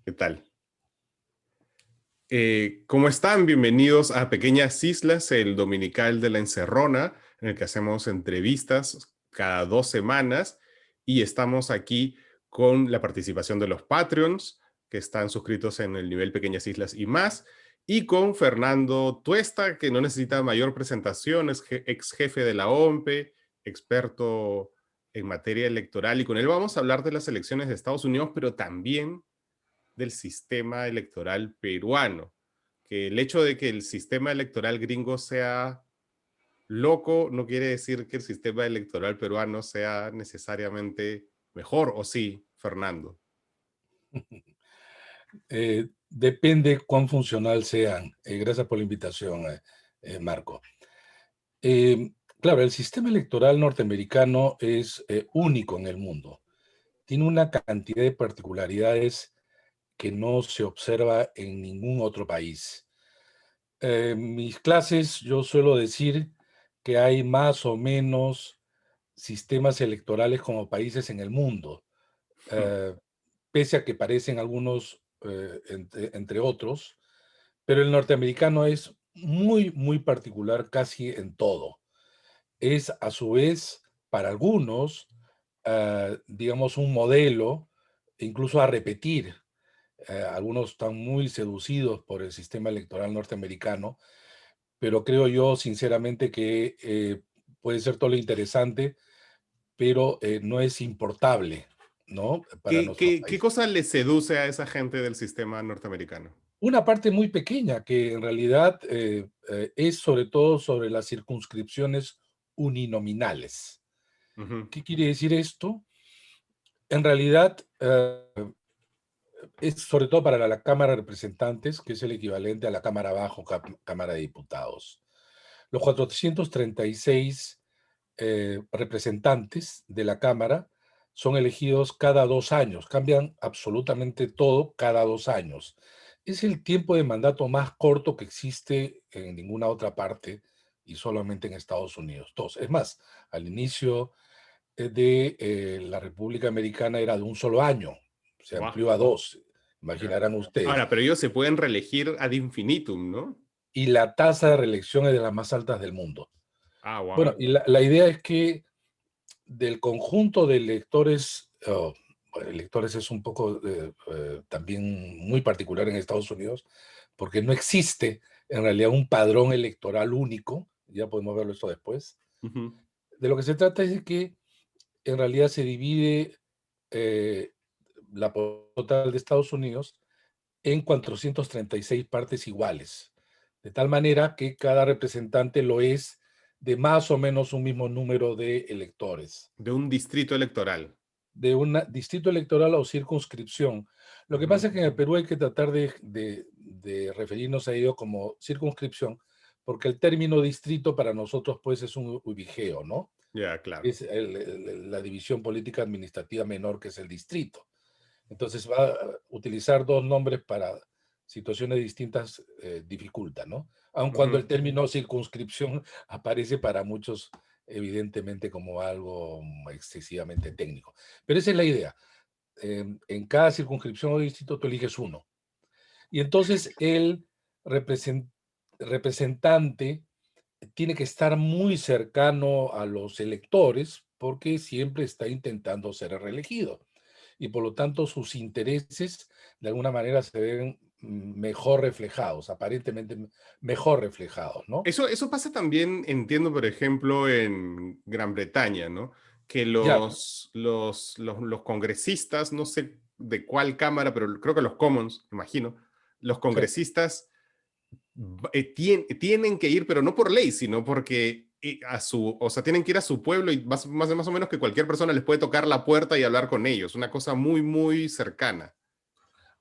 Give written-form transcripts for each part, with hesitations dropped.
¿Qué tal? ¿Cómo están? Bienvenidos a Pequeñas Islas, el dominical de La Encerrona, en el que hacemos entrevistas cada 2 semanas y estamos aquí con la participación de los Patreons que están suscritos en el nivel Pequeñas Islas y más, y con Fernando Tuesta, que no necesita mayor presentación, es ex jefe de la OMPE, experto en materia electoral, y con él vamos a hablar de las elecciones de Estados Unidos, pero también del sistema electoral peruano, que el hecho de que el sistema electoral gringo sea loco no quiere decir que el sistema electoral peruano sea necesariamente mejor, ¿o sí, Fernando? Depende cuán funcional sean. Gracias por la invitación, Marco. Eh, claro, el sistema electoral norteamericano es único en el mundo. Tiene una cantidad de particularidades que no se observa en ningún otro país. En mis clases yo suelo decir que hay más o menos sistemas electorales como países en el mundo, eh, pese a que parecen algunos entre otros, pero el norteamericano es muy, muy particular casi en todo. Es a su vez, para algunos, digamos, un modelo, incluso a repetir. Algunos están muy seducidos por el sistema electoral norteamericano, pero creo yo sinceramente que puede ser todo lo interesante, pero no es importable, ¿no? Para ¿Qué, nuestros qué, qué países. cosa le seduce a esa gente del sistema norteamericano? Una parte muy pequeña que en realidad es sobre todo sobre las circunscripciones uninominales. Ujú. ¿Qué quiere decir esto? En realidad es sobre todo para la Cámara de Representantes, que es el equivalente a la Cámara Bajo, Cámara de Diputados. Los 436 representantes de la Cámara son elegidos cada 2 años, cambian absolutamente todo cada 2 años. Es el tiempo de mandato más corto que existe en ninguna otra parte y solamente en Estados Unidos. Dos. Es más, al inicio de la República Americana era de un solo año, se Wow. amplió a dos, Ya. imaginarán ustedes. Ahora, pero ellos se pueden reelegir ad infinitum, ¿no? Y la tasa de reelección es de las más altas del mundo. Ah, wow. Bueno, y la idea es que del conjunto de electores, bueno, electores es un poco también muy particular en Estados Unidos, porque no existe en realidad un padrón electoral único, ya podemos verlo esto después. Ujú. De lo que se trata es de que en realidad se divide eh, la población total de Estados Unidos en 436 partes iguales, de tal manera que cada representante lo es de más o menos un mismo número de electores, De un distrito electoral. de un distrito electoral o circunscripción. Lo que Ujú. pasa es que en el Perú hay que tratar de referirnos a ello como circunscripción, porque el término distrito para nosotros pues es un ubigeo, ¿no? Ya, claro. Es la división política administrativa menor que es el distrito. Entonces va a utilizar dos nombres para situaciones distintas, dificulta, ¿no? Aun cuando Ujú. el término circunscripción aparece para muchos, evidentemente, como algo excesivamente técnico. Pero esa es la idea. En cada circunscripción o distrito tú eliges uno. Y entonces el represent- representante tiene que estar muy cercano a los electores porque siempre está intentando ser reelegido y por lo tanto sus intereses de alguna manera se ven mejor reflejados, aparentemente mejor reflejados, ¿no? Eso pasa también, entiendo, por ejemplo, en Gran Bretaña, ¿no? Que Ya, los congresistas, no sé de cuál cámara, pero creo que los Commons, imagino, los sí. congresistas tienen que ir, pero no por ley, sino porque o sea, tienen que ir a su pueblo y más o menos que cualquier persona les puede tocar la puerta y hablar con ellos, una cosa muy, muy cercana.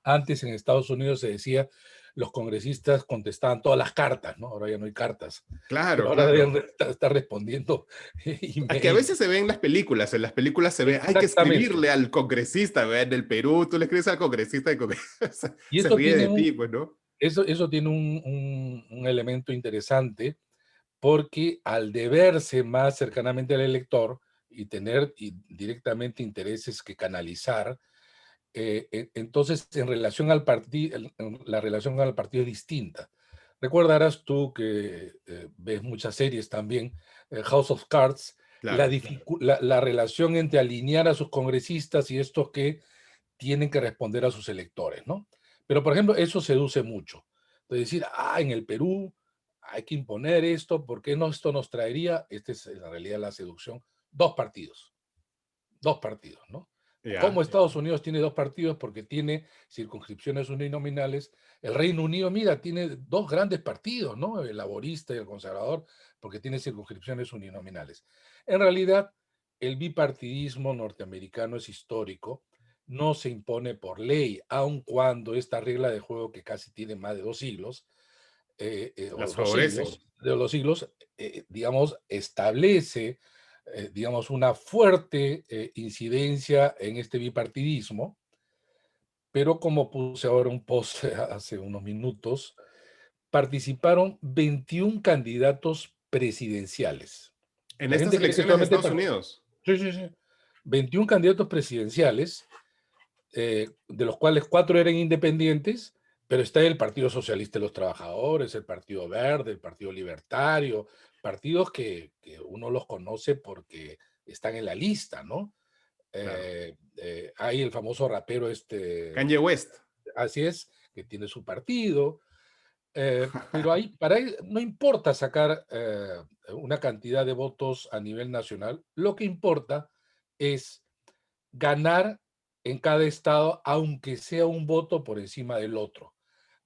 Antes en Estados Unidos se decía los congresistas contestaban todas las cartas, ¿no? Ahora ya no hay cartas, Claro, pero ahora claro. deben estar respondiendo Es que a emails. veces se ve en las películas se ve, hay que Exactamente. escribirle al congresista, ¿ve? En el Perú tú le escribes al congresista y Y se eso ríe tiene de ti, pues, ¿no? eso tiene un elemento interesante porque al deberse más cercanamente al elector y tener directamente intereses que canalizar, Entonces, en relación al partido, la relación al partido es distinta. Recordarás tú que ves muchas series también, House of Cards, Claro. la relación entre alinear a sus congresistas y estos que tienen que responder a sus electores, ¿no? Pero, por ejemplo, eso seduce mucho. De decir, en el Perú hay que imponer esto, porque no, esto nos traería, esta es en realidad la seducción, dos partidos, ¿no? Como Ya. Estados Unidos tiene dos partidos porque tiene circunscripciones uninominales, el Reino Unido, mira, tiene dos grandes partidos, ¿no? El laborista y el conservador, porque tiene circunscripciones uninominales. En realidad, el bipartidismo norteamericano es histórico, no se impone por ley, aun cuando esta regla de juego que casi tiene más de 2 siglos, o Las dos favorece. siglos, de los siglos, digamos, establece, digamos, una fuerte incidencia en este bipartidismo, pero como puse ahora un post hace unos minutos, participaron 21 candidatos presidenciales. En La estas gente cree que elecciones de solamente Estados Unidos. sí, sí, sí. 21 candidatos presidenciales, de los cuales 4 eran independientes, pero está el Partido Socialista de los Trabajadores, el Partido Verde, el Partido Libertario, partidos que uno los conoce porque están en la lista, ¿no? Claro. Hay el famoso rapero Kanye West. así es, que tiene su partido, pero ahí, para él no importa sacar una cantidad de votos a nivel nacional, lo que importa es ganar en cada estado, aunque sea un voto por encima del otro.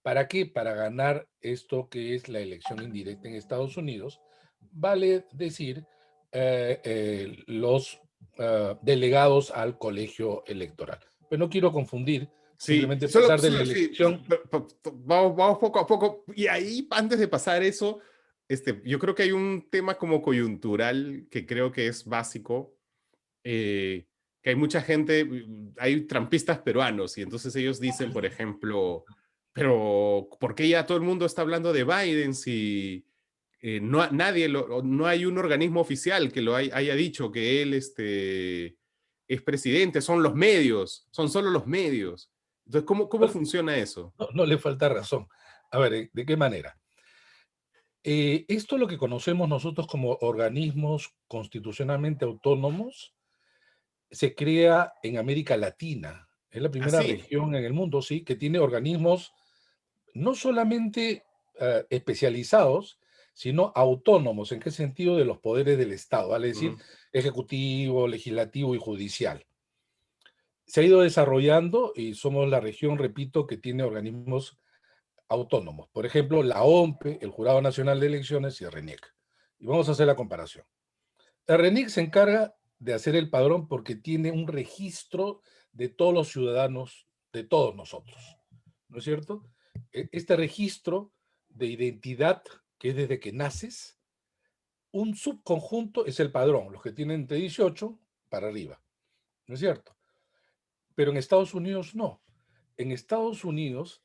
¿Para qué? Para ganar esto que es la elección indirecta en Estados Unidos, vale decir, los delegados al colegio electoral. Pero no quiero confundir, Sí, simplemente solo, pasar de la solo sí, elección. vamos poco a poco. Y ahí, antes de pasar eso, yo creo que hay un tema como coyuntural que creo que es básico, que hay mucha gente, hay trampistas peruanos, y entonces ellos dicen, por ejemplo, pero ¿por qué ya todo el mundo está hablando de Biden si no hay un organismo oficial que haya dicho que él es presidente? Son los medios, son solo los medios. Entonces, ¿cómo funciona eso? No, no le falta razón. A ver, ¿de qué manera? Esto es lo que conocemos nosotros como organismos constitucionalmente autónomos, se crea en América Latina. Es la primera Así. región en el mundo, sí, que tiene organismos no solamente especializados, sino autónomos. ¿En qué sentido? De los poderes del Estado, vale decir, Ujú. ejecutivo, legislativo y judicial. Se ha ido desarrollando y somos la región, repito, que tiene organismos autónomos. Por ejemplo, la OMPE, el Jurado Nacional de Elecciones y el RENIEC. Y vamos a hacer la comparación. El RENIEC se encarga de hacer el padrón porque tiene un registro de todos los ciudadanos, de todos nosotros, ¿no es cierto? Este registro de identidad, que es desde que naces, un subconjunto es el padrón, los que tienen entre 18 para arriba, ¿no es cierto? Pero en Estados Unidos no. En Estados Unidos,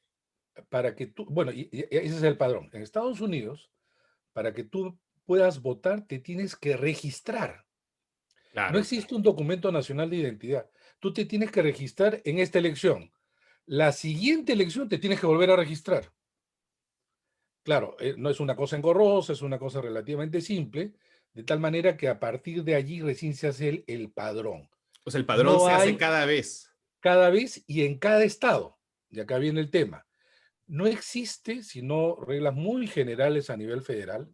para que tú, bueno, y ese es el padrón. En Estados Unidos, para que tú puedas votar, te tienes que registrar. No Claro. existe un documento nacional de identidad. Tú te tienes que registrar en esta elección. La siguiente elección te tienes que volver a registrar. Claro, no es una cosa engorrosa, es una cosa relativamente simple, de tal manera que a partir de allí recién se hace el padrón. O sea, el padrón No se hace hay cada vez. cada vez y en cada estado. Y acá viene el tema. No existe, sino reglas muy generales a nivel federal,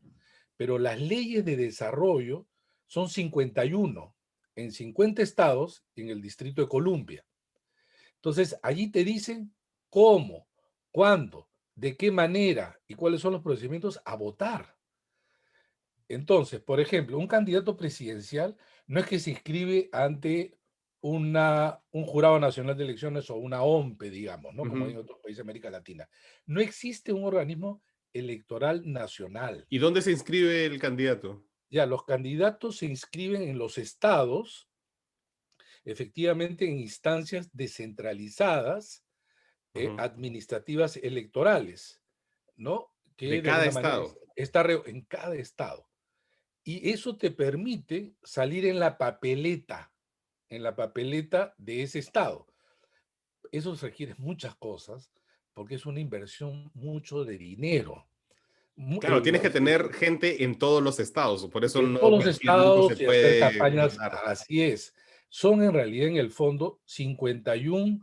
pero las leyes de desarrollo son 51 en 50 estados y en el Distrito de Columbia. Entonces, allí te dicen cómo, cuándo, de qué manera y cuáles son los procedimientos a votar. Entonces, por ejemplo, un candidato presidencial no es que se inscribe ante un jurado nacional de elecciones o una OMPE, digamos, ¿no? Como hay Ujú. en otros países de América Latina. No existe un organismo electoral nacional. ¿Y dónde se inscribe el candidato? Ya, los candidatos se inscriben en los estados, efectivamente en instancias descentralizadas, Ujú. administrativas electorales, ¿no? De Que de cada alguna manera estado. está en cada estado. Y eso te permite salir en la papeleta de ese estado. eso requiere muchas cosas porque es una inversión mucho de dinero. Claro, tienes que Los tener gente en todos los estados, por eso en no todos los cualquier grupo se estados y hacer puede campañas, mandar. así es. Son en realidad en el fondo 51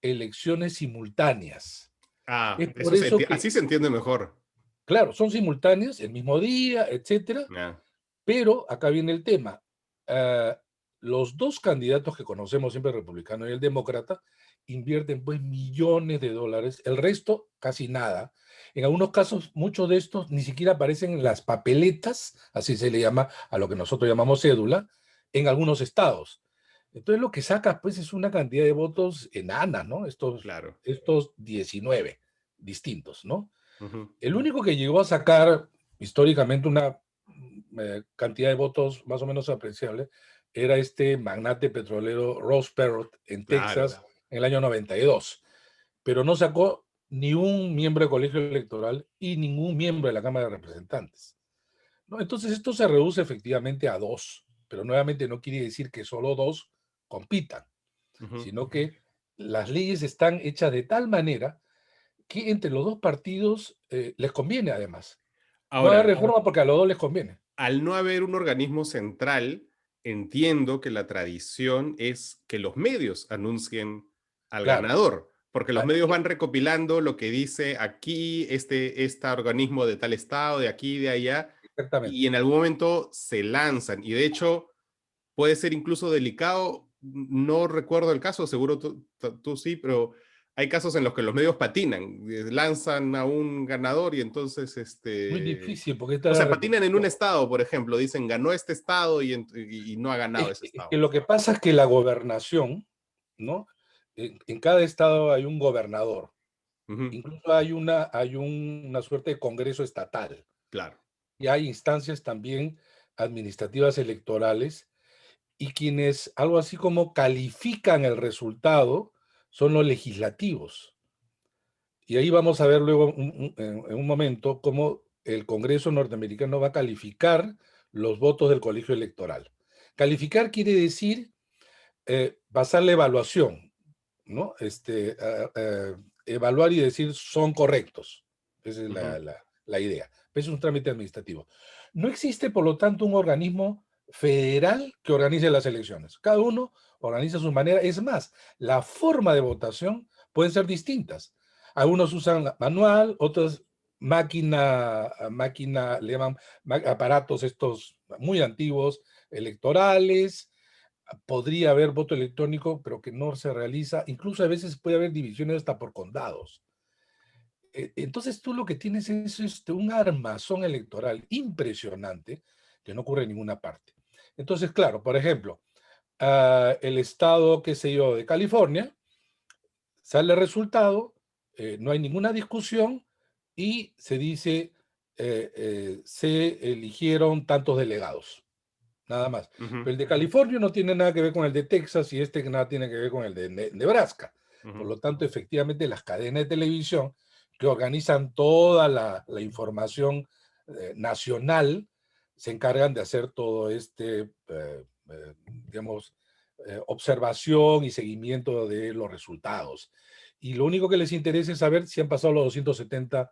elecciones simultáneas. Ah, Es por eso que, así se entiende mejor. claro, son simultáneas, el mismo día, etcétera, Ya. pero acá viene el tema. Ah, los dos candidatos que conocemos siempre, el republicano y el demócrata, invierten pues millones de dólares, el resto casi nada. En algunos casos, muchos de estos ni siquiera aparecen en las papeletas, así se le llama a lo que nosotros llamamos cédula, en algunos estados. Entonces lo que saca pues es una cantidad de votos enana, ¿no? Claro. Estos 19 distintos, ¿no? Ujú. El único que llegó a sacar históricamente una cantidad de votos más o menos apreciable era este magnate petrolero Ross Perot en Claro. Texas en el año 92, pero no sacó ni un miembro del colegio electoral y ningún miembro de la Cámara de Representantes, ¿no? Entonces esto se reduce efectivamente a dos, pero nuevamente no quiere decir que solo dos compitan, Ujú. sino que las leyes están hechas de tal manera que entre los dos partidos les conviene además. No hay Ahora, reforma porque a los dos les conviene. al no haber un organismo central, entiendo que la tradición es que los medios anuncien al Claro, ganador, porque los ah, medios van recopilando lo que dice aquí este organismo de tal estado, de aquí, de allá, y exactamente. en algún momento se lanzan. Y de hecho, puede ser incluso delicado. No recuerdo el caso, seguro tú sí, pero hay casos en los que los medios patinan, lanzan a un ganador y entonces, Muy difícil porque está o la sea, patinan en un repetición. estado, por ejemplo, dicen ganó este estado y no ha ganado ese Es que estado. lo que pasa es que la gobernación, ¿no? En cada estado hay un gobernador. Ujú. Incluso hay una suerte de congreso estatal. Claro. Y hay instancias también administrativas electorales y quienes algo así como califican el resultado son los legislativos. Y ahí vamos a ver luego en un momento cómo el Congreso norteamericano va a calificar los votos del colegio electoral. Calificar quiere decir basar la evaluación, ¿no? Evaluar y decir son correctos. Esa es Ujú. la idea. Es un trámite administrativo. No existe, por lo tanto, un organismo federal que organice las elecciones. Cada uno organiza su manera. Es más, la forma de votación pueden ser distintas. Algunos usan manual, otros máquina, le llaman aparatos estos muy antiguos, electorales. Podría haber voto electrónico, pero que no se realiza. Incluso a veces puede haber divisiones hasta por condados. Entonces tú lo que tienes es un armazón electoral impresionante que no ocurre en ninguna parte. Entonces, claro, por ejemplo, el estado, qué sé yo, de California, sale el resultado, no hay ninguna discusión y se dice, se eligieron tantos delegados, nada más. Ujú. Pero el de California no tiene nada que ver con el de Texas y este nada tiene que ver con el de Nebraska. Por Ujú. lo tanto, efectivamente, las cadenas de televisión que organizan toda la información nacional se encargan de hacer todo digamos, observación y seguimiento de los resultados. Y lo único que les interesa es saber si han pasado los 270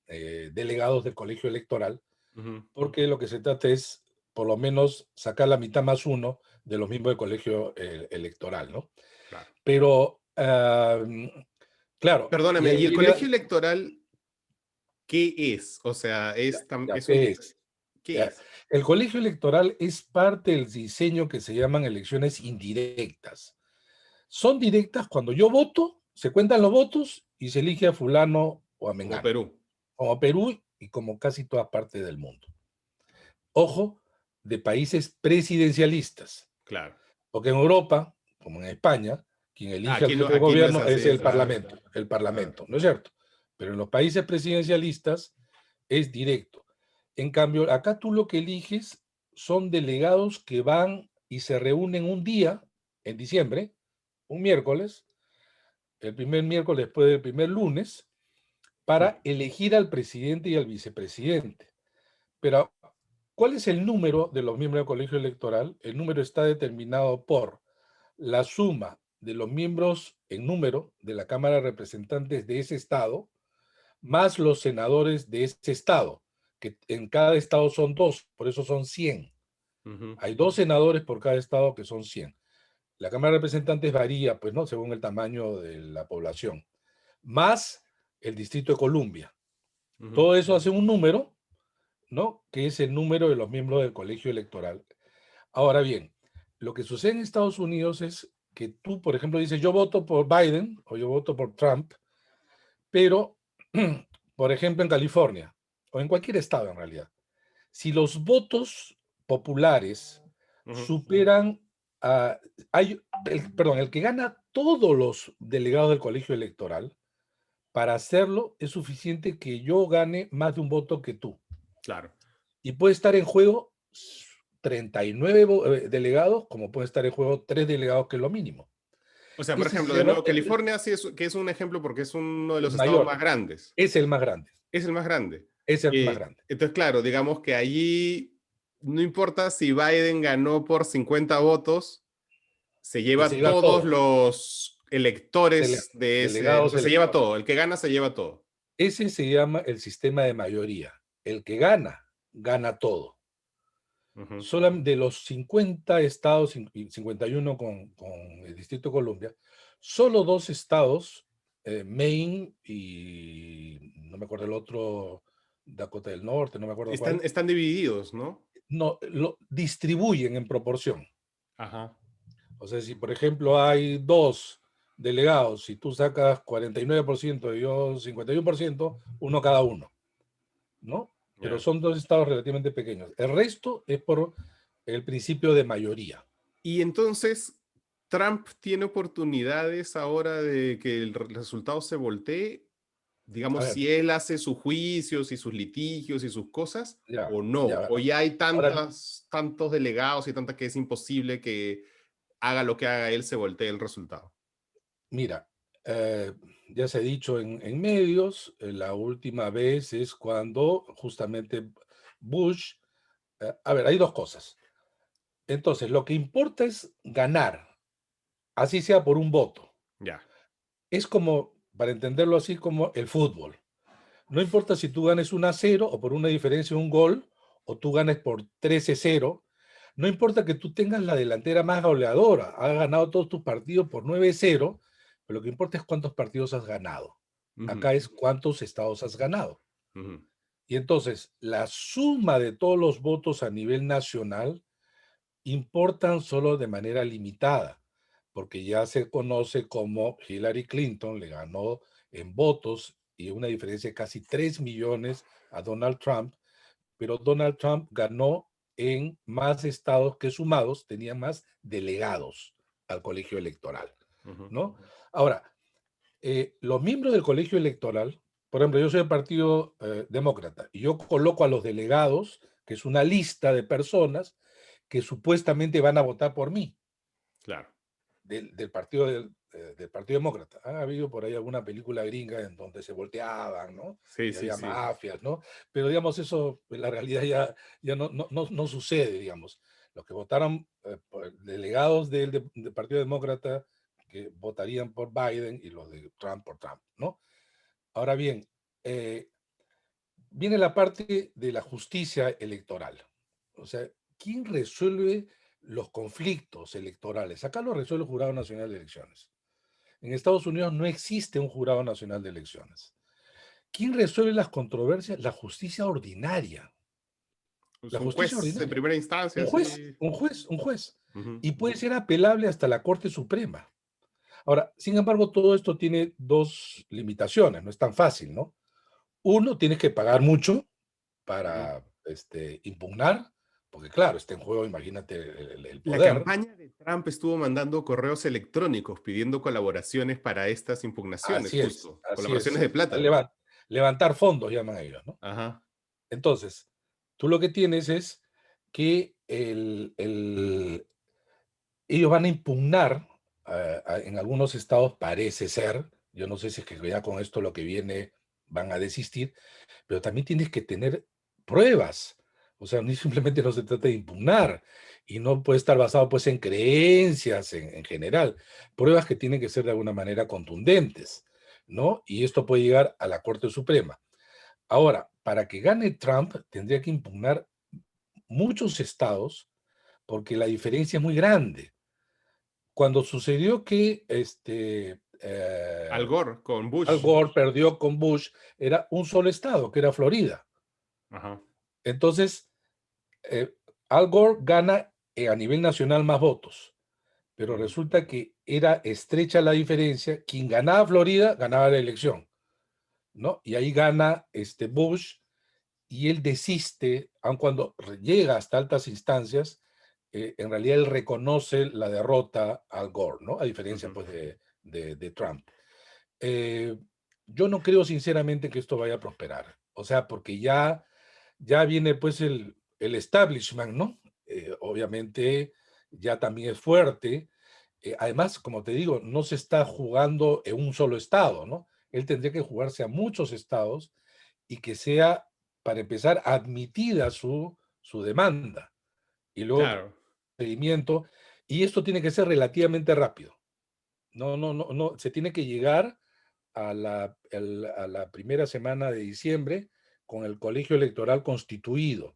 delegados del colegio electoral, Ujú. porque lo que se trata es por lo menos sacar la mitad más uno de los miembros del colegio electoral, ¿no? Claro. Pero, claro, y Perdóname, ¿y ahí el viene colegio electoral qué es? O sea, es ¿qué un, es? ¿qué Ya. es? El colegio electoral es parte del diseño que se llaman elecciones indirectas. Son directas cuando yo voto, se cuentan los votos y se elige a fulano o a Como mengano, Perú. como Perú y como casi todas partes del mundo. Ojo, de países presidencialistas. Claro. Porque en Europa, como en España, quien elige al Aquí no, jefe de aquí no es gobierno es así, claro. el parlamento, ¿no es cierto? Pero en los países presidencialistas es directo. En cambio, acá tú lo que eliges son delegados que van y se reúnen un día, en diciembre, un miércoles, el primer miércoles después del primer lunes, para elegir al presidente y al vicepresidente. Pero, ¿cuál es el número de los miembros del colegio electoral? El número está determinado por la suma de los miembros en número de la Cámara de Representantes de ese estado, más los senadores de ese estado, que en cada estado son 2, por eso son 100. Ujú. Hay 2 senadores por cada estado que son 100. La Cámara de Representantes varía, pues, ¿no? Según el tamaño de la población, más el Distrito de Columbia. Ujú. Todo eso hace un número, ¿no? Que es el número de los miembros del colegio electoral. Ahora bien, lo que sucede en Estados Unidos es que tú, por ejemplo, dices, yo voto por Biden o yo voto por Trump, pero, por ejemplo, en California o en cualquier estado en realidad, si los votos populares Ujú. superan a, perdón, el que gana todos los delegados del colegio electoral, para hacerlo es suficiente que yo gane más de un voto que tú. Claro. Y puede estar en juego 39 delegados, como puede estar en juego 3 delegados, que es lo mínimo. O sea, por Ese ejemplo, se de llama nuevo, California sí que es un ejemplo porque es uno de el los estados más mayor, grandes. es el más grande, Es el más grande. es el más grande. Entonces, claro, digamos que allí no importa si Biden ganó por 50 votos, se Que se lleva lleva todos todo, los electores de ese, o delegados sea, se lleva electorales. todo. El que gana se lleva todo. Ese se llama el sistema de mayoría. El que gana, gana todo. Ujú. Solo de los 50 estados, 51 con el Distrito de Columbia, solo 2 estados, Maine y no me acuerdo el otro, Dakota del Norte, no me acuerdo Están, cuál, están divididos, ¿no? no, lo distribuyen en proporción. Ajá. O sea, si por ejemplo hay 2 delegados, si tú sacas 49% y yo 51%, uno cada uno, ¿no? Pero Ya. son 2 estados relativamente pequeños. El resto es por el principio de mayoría. Y entonces, Trump tiene oportunidades ahora de que el resultado se voltee, A digamos, ver, si él hace sus juicios y sus litigios y sus cosas, ya, o no, ya. o ya hay Ahora, tantos delegados y tantas que es imposible que haga lo que haga él, se voltee el resultado. mira, ya se ha dicho en medios, la última vez es cuando justamente Bush, a ver, hay 2 cosas. Entonces, lo que importa es ganar, así sea por un voto. Ya. Es como, para entenderlo así, como el fútbol. No importa si tú ganes 1-0 o por una diferencia de un gol, o tú ganes por 13-0, no importa que tú tengas la delantera más goleadora, has ganado todos tus partidos por 9-0, pero lo que importa es cuántos partidos has ganado. Ujú, Acá es cuántos estados has ganado. ujú, Y entonces, la suma de todos los votos a nivel nacional importan solo de manera limitada, porque ya se conoce como Hillary Clinton le ganó en votos y una diferencia de casi 3 millones a Donald Trump, pero Donald Trump ganó en más estados que sumados tenían más delegados al colegio electoral, ujú. ¿no? Ahora, los miembros del colegio electoral, por ejemplo, yo soy del Partido Demócrata y yo coloco a los delegados, que es una lista de personas que supuestamente van a votar por mí, Claro. del del Partido Demócrata. Ha habido por ahí alguna película gringa en donde se volteaban, ¿no? Sí, Y sí, había sí. mafias, ¿no? Pero digamos, eso en la realidad ya no sucede, digamos. Los que votaron por delegados del Partido Demócrata que votarían por Biden y los de Trump por Trump, ¿no? Ahora bien, eh, viene la parte de la justicia electoral. O sea, ¿quién resuelve los conflictos electorales? Acá lo resuelve el Jurado Nacional de Elecciones. En Estados Unidos no existe un Jurado Nacional de Elecciones. ¿Quién resuelve las controversias? La justicia ordinaria. Pues La un justicia juez de ordinaria. primera instancia, Un juez, sí. un juez, un juez. Ujú. Y puede ser apelable hasta la Corte Suprema. Ahora, sin embargo, todo esto tiene 2 limitaciones, no es tan fácil, ¿no? Uno, tienes que pagar mucho Ujú. para impugnar, porque claro, está en juego, imagínate, el La poder. campaña de Trump estuvo mandando correos electrónicos pidiendo colaboraciones para estas impugnaciones, justo. Así Colaboraciones es. de plata. Levantar fondos, llaman ellos, ¿no? Ajá. Entonces, tú lo que tienes es que ellos van a impugnar, en algunos estados parece ser, yo no sé si es que ya con esto lo que viene van a desistir, pero también tienes que tener pruebas. O sea, ni simplemente no se trata de impugnar y no puede estar basado pues en creencias en general, pruebas que tienen que ser de alguna manera contundentes, ¿no? Y esto puede llegar a la Corte Suprema. Ahora, para que gane Trump, tendría que impugnar muchos estados porque la diferencia es muy grande. Cuando sucedió que Al Gore con Al Bush. Gore perdió con Bush, era un solo estado, que era Florida. Ajá. Entonces, eh, Al Gore gana a nivel nacional más votos, pero Ujú. resulta que era estrecha la diferencia. Quien ganaba Florida ganaba la elección, ¿no? Y ahí gana Bush y él desiste, aun cuando llega hasta altas instancias, en realidad él reconoce la derrota a Al Gore, ¿no? A diferencia Ujú. pues de Trump. Eh, yo no creo sinceramente que esto vaya a prosperar. O sea, porque ya viene pues el establishment, ¿no? Obviamente ya también es fuerte. Además, como te digo, no se está jugando en un solo estado, ¿no? Él tendría que jugarse a muchos estados y que sea, para empezar, admitida su demanda y luego Claro. procedimiento. Y esto tiene que ser relativamente rápido. No, no, no, no, se tiene que llegar a la primera semana de diciembre con el colegio electoral constituido,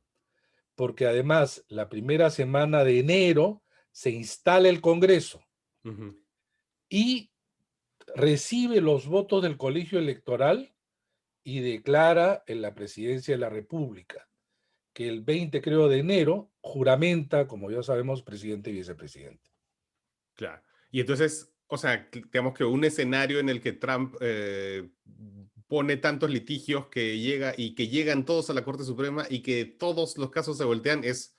porque además la primera semana de enero se instala el Congreso Ujú. y recibe los votos del colegio electoral y declara en la presidencia de la República, que el 20, creo, de enero juramenta, como ya sabemos, presidente y vicepresidente. Claro. Y entonces, o sea, digamos que un escenario en el que Trump pone tantos litigios que llega y que llegan todos a la Corte Suprema y que todos los casos se voltean pues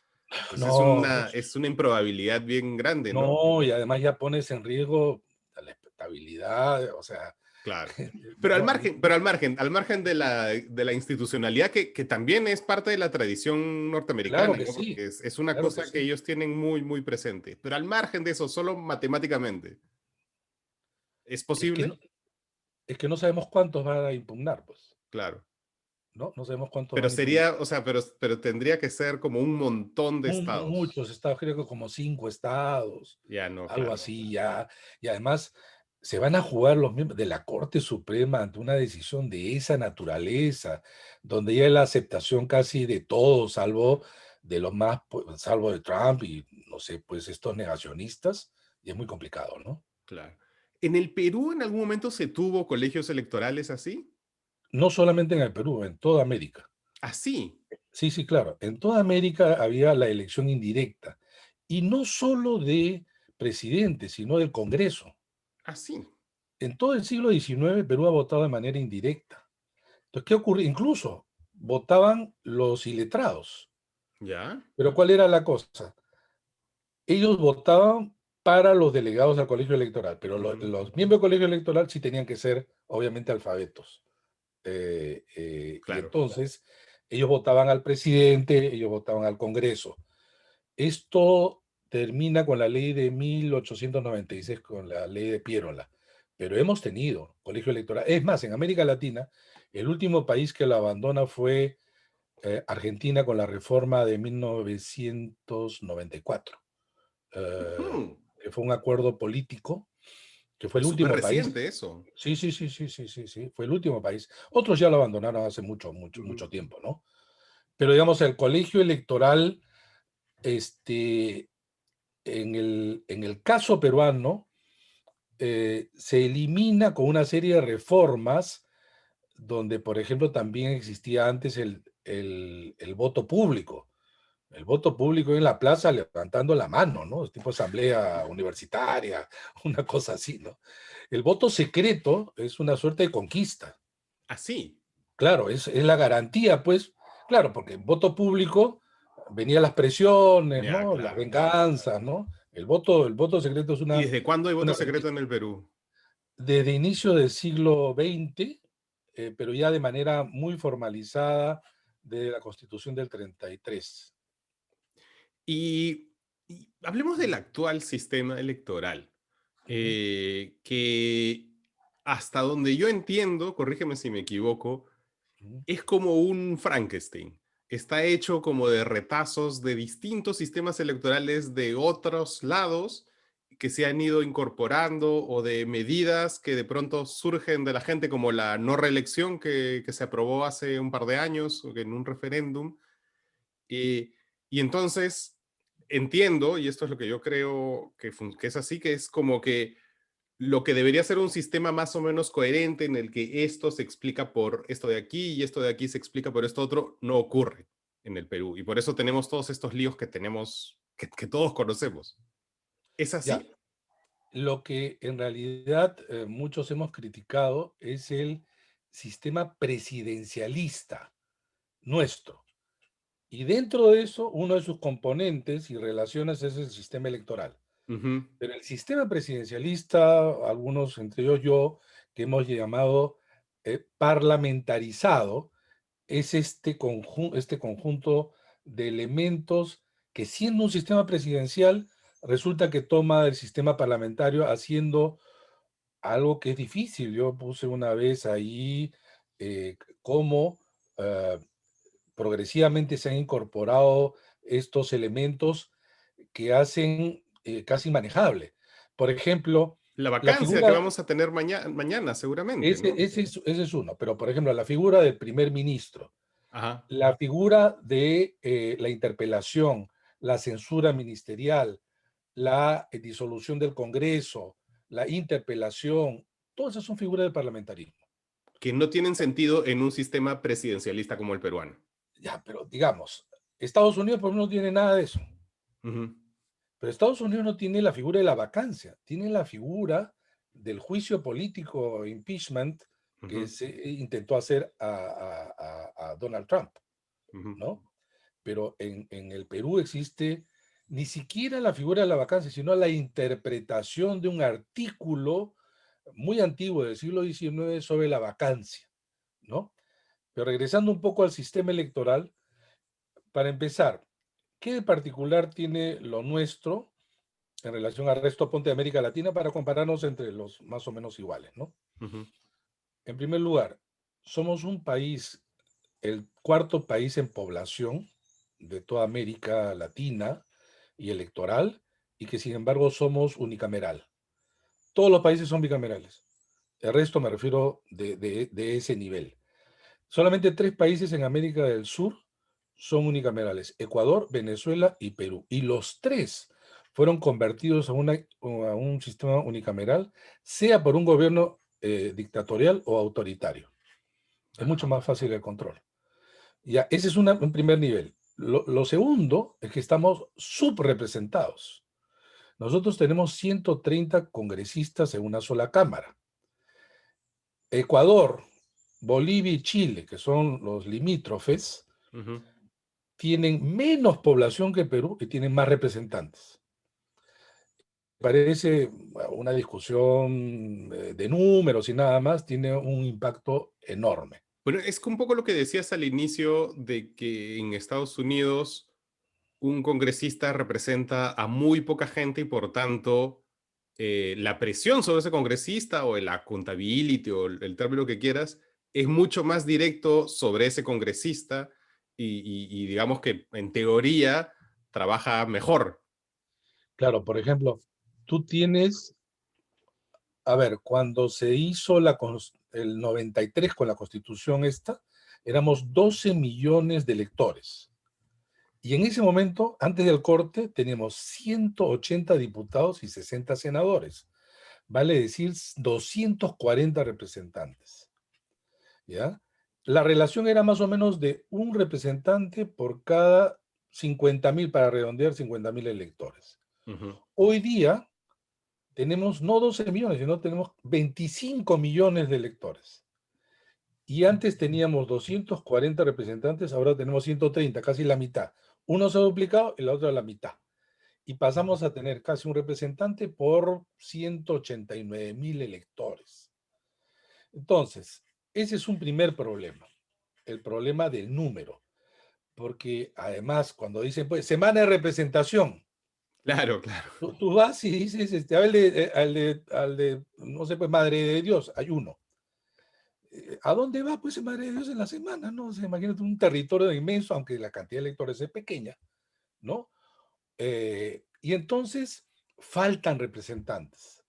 No, es una improbabilidad bien grande, ¿no? no, y además ya pones en riesgo la estabilidad, o sea, Claro. no, no, Al margen de la institucionalidad que también es parte de la tradición claro norteamericana, que ¿no? sí, Porque es una claro que cosa que sí. ellos tienen muy, muy presente. Pero al margen de eso, solo matemáticamente, ¿es Es que posible? no, es que no sabemos cuántos van a impugnar, pues, Claro. ¿no? No sabemos cuántos Pero van a impugnar. sería, o sea, pero tendría que ser como un montón de estados. Muchos estados, creo que como 5 estados, Ya no, algo claro, así, ya. Y además se van a jugar los miembros de la Corte Suprema ante una decisión de esa naturaleza, donde ya hay la aceptación casi de todos, salvo de los más, pues, salvo de Trump y no sé, pues estos negacionistas, y es muy complicado, ¿no? claro. ¿En el Perú en algún momento se tuvo colegios electorales así? No solamente en el Perú, en toda América. Así, Sí, sí, claro. En toda América había la elección indirecta, y no solo de presidente, sino del Congreso. así. En todo el siglo XIX, Perú ha votado de manera indirecta. Entonces, ¿qué ocurre? Incluso votaban los iletrados. ¿Ya? Pero ¿cuál era la cosa? Ellos votaban para los delegados al colegio electoral, pero Ujú. los miembros del colegio electoral sí tenían que ser, obviamente, alfabetos. Y Claro. entonces, ellos votaban al presidente, ellos votaban al Congreso. Esto termina con la ley de 1896, con la ley de Piérola, pero hemos tenido colegio electoral. Es más, en América Latina, el último país que lo abandona fue Argentina con la reforma de 1994, Ujú. que fue un acuerdo político, que fue el Es súper último país. reciente eso. Sí, sí, sí, sí, sí, sí, sí, fue el último país. Otros ya lo abandonaron hace mucho, mucho, Ujú. mucho tiempo, ¿no? Pero digamos, el colegio electoral, este, en el caso peruano, se elimina con una serie de reformas donde, por ejemplo, también existía antes el voto público. El voto público en la plaza levantando la mano, ¿no? Es tipo asamblea universitaria, una cosa así, ¿no? El voto secreto es una suerte de conquista. Así. Claro, es la garantía, pues, claro, porque en voto público venían las presiones, Ya, ¿no? Las claro, claro. venganzas, ¿no? El voto secreto es ¿Y desde cuándo hay una voto secreto garantía. en el Perú? Desde inicio del siglo XX, pero ya de manera muy formalizada de la Constitución del 33. Y hablemos del actual sistema electoral, Ujú, que hasta donde yo entiendo, corrígeme si me equivoco, ujú. es como un Frankenstein. está hecho como de retazos de distintos sistemas electorales de otros lados que se han ido incorporando o de medidas que de pronto surgen de la gente, como la no reelección que se aprobó hace un par de años en un referéndum. Y, y entonces entiendo, y esto es lo que yo creo que es así, que es como que lo que debería ser un sistema más o menos coherente en el que esto se explica por esto de aquí y esto de aquí se explica por esto otro, no ocurre en el Perú. Y por eso tenemos todos estos líos que tenemos, que todos conocemos. ¿Es Ya, así? lo que en realidad muchos hemos criticado es el sistema presidencialista nuestro. Y dentro de eso, uno de sus componentes y relaciones es el sistema electoral. Ujú. Pero el sistema presidencialista, algunos, entre ellos yo, que hemos llamado parlamentarizado, es este conjunto de elementos que, siendo un sistema presidencial, resulta que toma el sistema parlamentario haciendo algo que es difícil. Yo puse una vez ahí cómo progresivamente se han incorporado estos elementos que hacen casi manejable. Por ejemplo, La la vacancia que figura, vamos a tener mañana, seguramente, ¿no? ese es uno, pero por ejemplo, la figura del primer ministro, Ajá. la figura de la interpelación, la censura ministerial, la disolución del Congreso, la interpelación, todas esas son figuras del parlamentarismo. Que no tienen sentido en un sistema presidencialista como el peruano. Ya, pero digamos, Estados Unidos por ejemplo, no tiene nada de eso. Ujú, Pero Estados Unidos no tiene la figura de la vacancia, tiene la figura del juicio político, impeachment, que ujú, se intentó hacer a Donald Trump, ujú. ¿no? Pero en el Perú existe ni siquiera la figura de la vacancia, sino la interpretación de un artículo muy antiguo del siglo XIX sobre la vacancia, ¿no? Pero regresando un poco al sistema electoral, para empezar, ¿qué de particular tiene lo nuestro en relación al resto ponte de América Latina para compararnos entre los más o menos iguales, ¿no? Ujú. En primer lugar, somos un país, el cuarto país en población de toda América Latina y electoral, y que sin embargo somos unicameral. Todos los países son bicamerales. El resto me refiero de ese nivel. Solamente tres países en América del Sur son unicamerales: Ecuador, Venezuela y Perú. Y los tres fueron convertidos a un sistema unicameral, sea por un gobierno dictatorial o autoritario. Es mucho Ajá. más fácil el control. Ya, ese es un primer nivel. Lo segundo es que estamos subrepresentados. Nosotros tenemos 130 congresistas en una sola cámara. Ecuador, Bolivia y Chile, que son los limítrofes, Ujú. tienen menos población que Perú y tienen más representantes. Parece una discusión de números y nada más, tiene un impacto enorme. Bueno, es que un poco lo que decías al inicio de que en Estados Unidos un congresista representa a muy poca gente y por tanto la presión sobre ese congresista o el accountability o el término que quieras es mucho más directo sobre ese congresista y digamos que en teoría trabaja mejor. Claro, por ejemplo, tú tienes, a ver, cuando se hizo el 93 con la constitución esta, éramos 12 millones de electores. Y en ese momento, antes del corte, teníamos 180 diputados y 60 senadores. Vale decir 240 representantes, ¿ya? La relación era más o menos de un representante por cada 50.000, para redondear, 50.000 electores. Ujú. Hoy día tenemos no 12 millones, sino tenemos 25 millones de electores. Y antes teníamos 240 representantes, ahora tenemos 130, casi la mitad. Uno se ha duplicado y la otra la mitad. Y pasamos a tener casi un representante por 189.000 electores. Entonces, ese es un primer problema, el problema del número, porque además cuando dicen, pues, semana de representación, Claro, claro. tú vas y dices, no sé, pues, Madre de Dios, hay uno. ¿A dónde va, pues, en Madre de Dios en la semana, no? O sea, imagínate un territorio inmenso, aunque la cantidad de electores es pequeña, ¿no? Y entonces faltan representantes.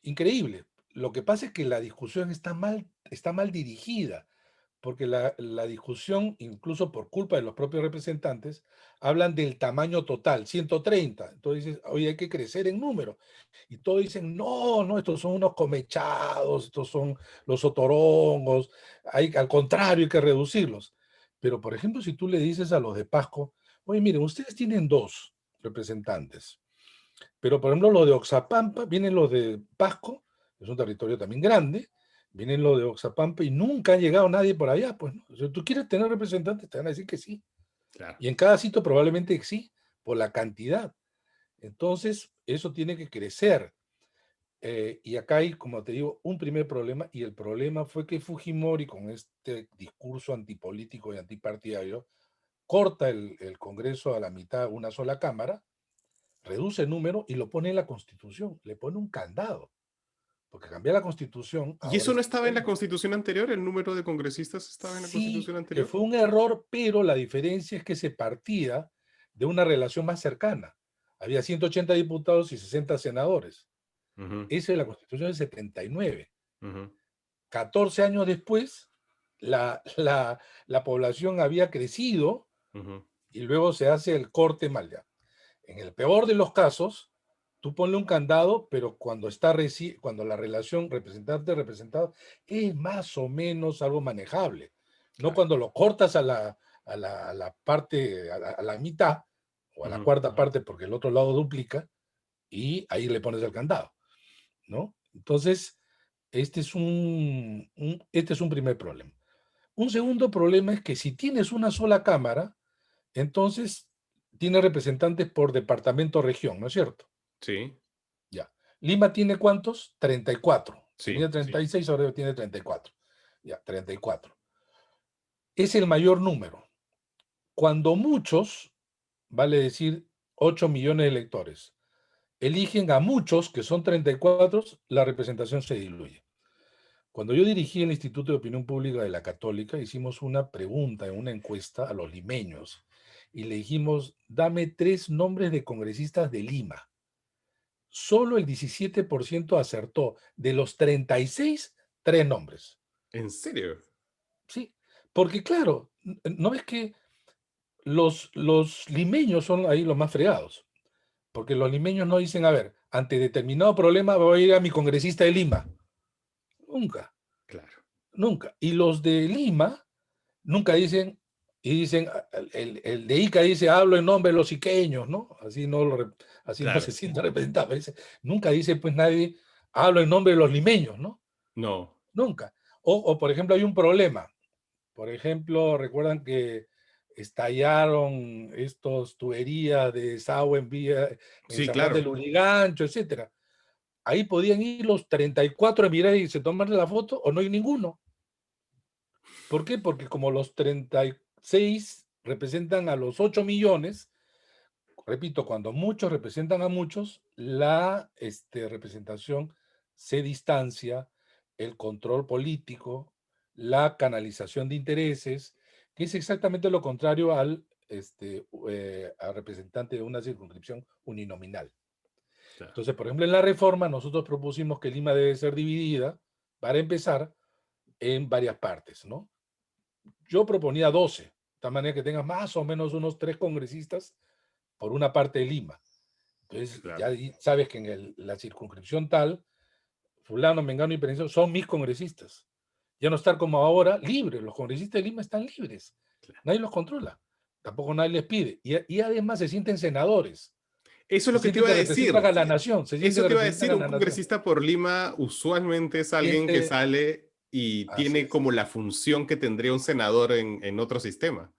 Increíble. Lo que pasa es que la discusión está mal dirigida, porque la discusión, incluso por culpa de los propios representantes, hablan del tamaño total, 130. Entonces dices, oye, hay que crecer en número. Y todos dicen, no, no, estos son unos comechados, estos son los otorongos, al contrario, hay que reducirlos. Pero, por ejemplo, si tú le dices a los de Pasco, oye, miren, ustedes tienen dos representantes, pero, por ejemplo, los de Oxapampa, vienen los de Pasco, es un territorio también grande, vienen los de Oxapampa y nunca ha llegado nadie por allá, pues, ¿no? Si tú quieres tener representantes, te van a decir que sí. Claro. Y en cada sitio probablemente que sí, por la cantidad. Entonces, eso tiene que crecer. Y acá hay, como te digo, un primer problema, y el problema fue que Fujimori, con este discurso antipolítico y antipartidario, corta el Congreso a la mitad, una sola cámara, reduce el número y lo pone en la Constitución, le pone un candado, porque cambiar la Constitución ¿Y ahora eso no es estaba en la diferente. Constitución anterior? ¿El número de congresistas estaba en la Sí, Constitución que anterior? fue un error, pero la diferencia es que se partía de una relación más cercana. Había 180 diputados y 60 senadores. Ujú, Esa es la Constitución del 79. ujú, 14 años después, la población había crecido ujú. y luego se hace el corte mal. En el peor de los casos, tú ponle un candado, pero cuando la relación representante-representado es más o menos algo manejable. No Claro. cuando lo cortas a la parte, a la mitad o a la Ujú. cuarta parte, porque el otro lado duplica, y ahí le pones el candado, ¿no? Entonces, este es un primer problema. Un segundo problema es que si tienes una sola cámara, entonces tiene representantes por departamento o región, ¿no es cierto? Sí, Ya. Lima tiene ¿cuántos? 34. sí, Tenía 36, ahora tiene 34. Ya, 34. Es el mayor número. Cuando muchos, vale decir 8 millones de electores, eligen a muchos, que son 34, la representación se diluye. Cuando yo dirigí el Instituto de Opinión Pública de la Católica, hicimos una pregunta en una encuesta a los limeños y le dijimos, dame 3 nombres de congresistas de Lima. Solo el 17% acertó. De los 36, 3 nombres. ¿en serio? Sí, porque claro, ¿no ves que los limeños son ahí los más fregados? Porque los limeños no dicen, a ver, ante determinado problema voy a ir a mi congresista de Lima. Nunca, Claro, nunca. Y los de Lima nunca dicen, y dicen, el de Ica dice, hablo en nombre de los iqueños, ¿no? Así no se claro. siente representado. Nunca dice, pues nadie, hablo en nombre de los limeños, ¿no? No. Nunca. O, por ejemplo, hay un problema. Por ejemplo, recuerdan que estallaron estos tuberías de desagüe en Sí, San Juan del claro. Lurigancho, etcétera. Ahí podían ir los 34 a mirar y se toman la foto, o no hay ninguno. ¿Por qué? Porque como los 36 representan a los 8 millones, repito, cuando muchos representan a muchos, la representación se distancia, el control político, la canalización de intereses, que es exactamente lo contrario al representante de una circunscripción uninominal. Claro. Entonces, por ejemplo, en la reforma nosotros propusimos que Lima debe ser dividida, para empezar, en varias partes, ¿no? Yo proponía 12, de tal manera que tengas más o menos unos 3 congresistas por una parte de Lima. Entonces, ya Claro. sabes que en la circunscripción tal, fulano, mengano y perencio son mis congresistas. Ya no estar como ahora, libres. Los congresistas de Lima están libres. Nadie los controla. Tampoco nadie les pide. Y además se sienten senadores. Eso es Se lo que te sienten iba a que decir. representan a la nación. Se sienten Eso que te iba a representan decir. a Un la nación. congresista por Lima usualmente es alguien que Siente, sale y así tiene es. como la función que tendría un senador en otro sistema.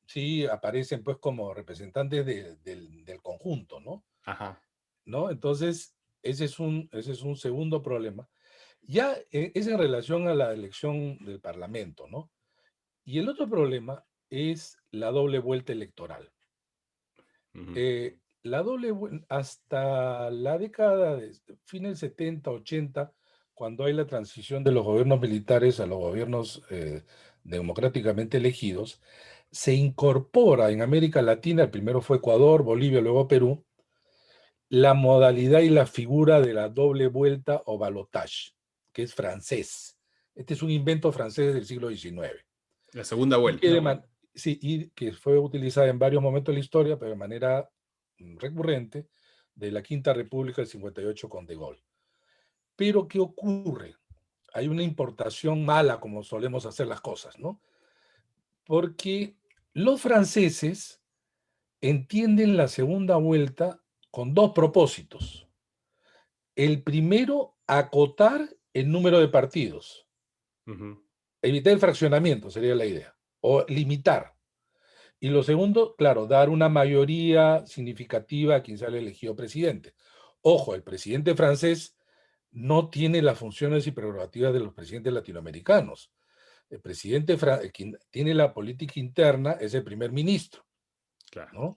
Sí, aparecen pues como representantes del conjunto, ¿no? Ajá. ¿No? Entonces, ese es un segundo problema. Ya es en relación a la elección del Parlamento, ¿no? Y el otro problema es la doble vuelta electoral. Ujú. Hasta la década de fines 70, 80, cuando hay la transición de los gobiernos militares a los gobiernos democráticamente elegidos, se incorpora en América Latina, el primero fue Ecuador, Bolivia, luego Perú, la modalidad y la figura de la doble vuelta o balotage, que es francés. Este es un invento francés del siglo XIX. La segunda Y que, vuelta. sí, y que fue utilizada en varios momentos de la historia, pero de manera recurrente, de la Quinta República del 58 con De Gaulle. Pero, ¿qué ocurre? Hay una importación mala, como solemos hacer las cosas, ¿no? Porque los franceses entienden la segunda vuelta con dos propósitos. El primero, acotar el número de partidos. Ujú. Evitar el fraccionamiento sería la idea. O limitar. Y lo segundo, claro, dar una mayoría significativa a quien sale elegido presidente. Ojo, el presidente francés no tiene las funciones y prerrogativas de los presidentes latinoamericanos. El presidente, quien tiene la política interna, es el primer ministro, Claro. ¿no?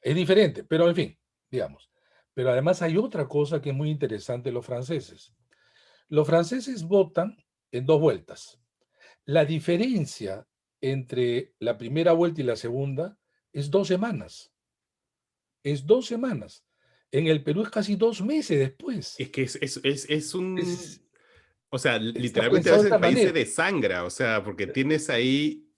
Es diferente, pero en fin, digamos. Pero además hay otra cosa que es muy interesante de los franceses. Los franceses votan en dos vueltas. La diferencia entre la primera vuelta y la segunda es 2 semanas. Es 2 semanas. En el Perú es casi 2 meses después. Es que es Es, un, o sea, está literalmente a pensado de veces el esta país se manera. desangra, o sea, porque tienes ahí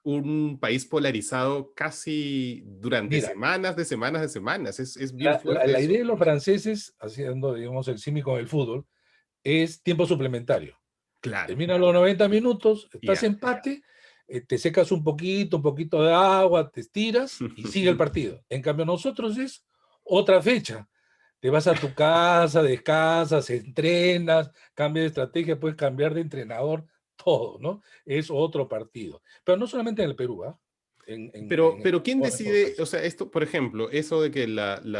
un país polarizado casi durante Mira, semanas de semanas de semanas. Es bien fuerte la idea eso. de los franceses, haciendo, digamos, el símil con el fútbol, es tiempo suplementario. Claro, Terminan los 90 minutos, estás ya. empate, te secas un poquito de agua, te estiras y sigue el partido. En cambio, nosotros es otra fecha. Te vas a tu casa, descansas, entrenas, cambias de estrategia, puedes cambiar de entrenador, todo, ¿no? Es otro partido. Pero no solamente en el Perú, ¿ah? Pero ¿quién En todos decide? O países. sea, esto, por ejemplo, eso de que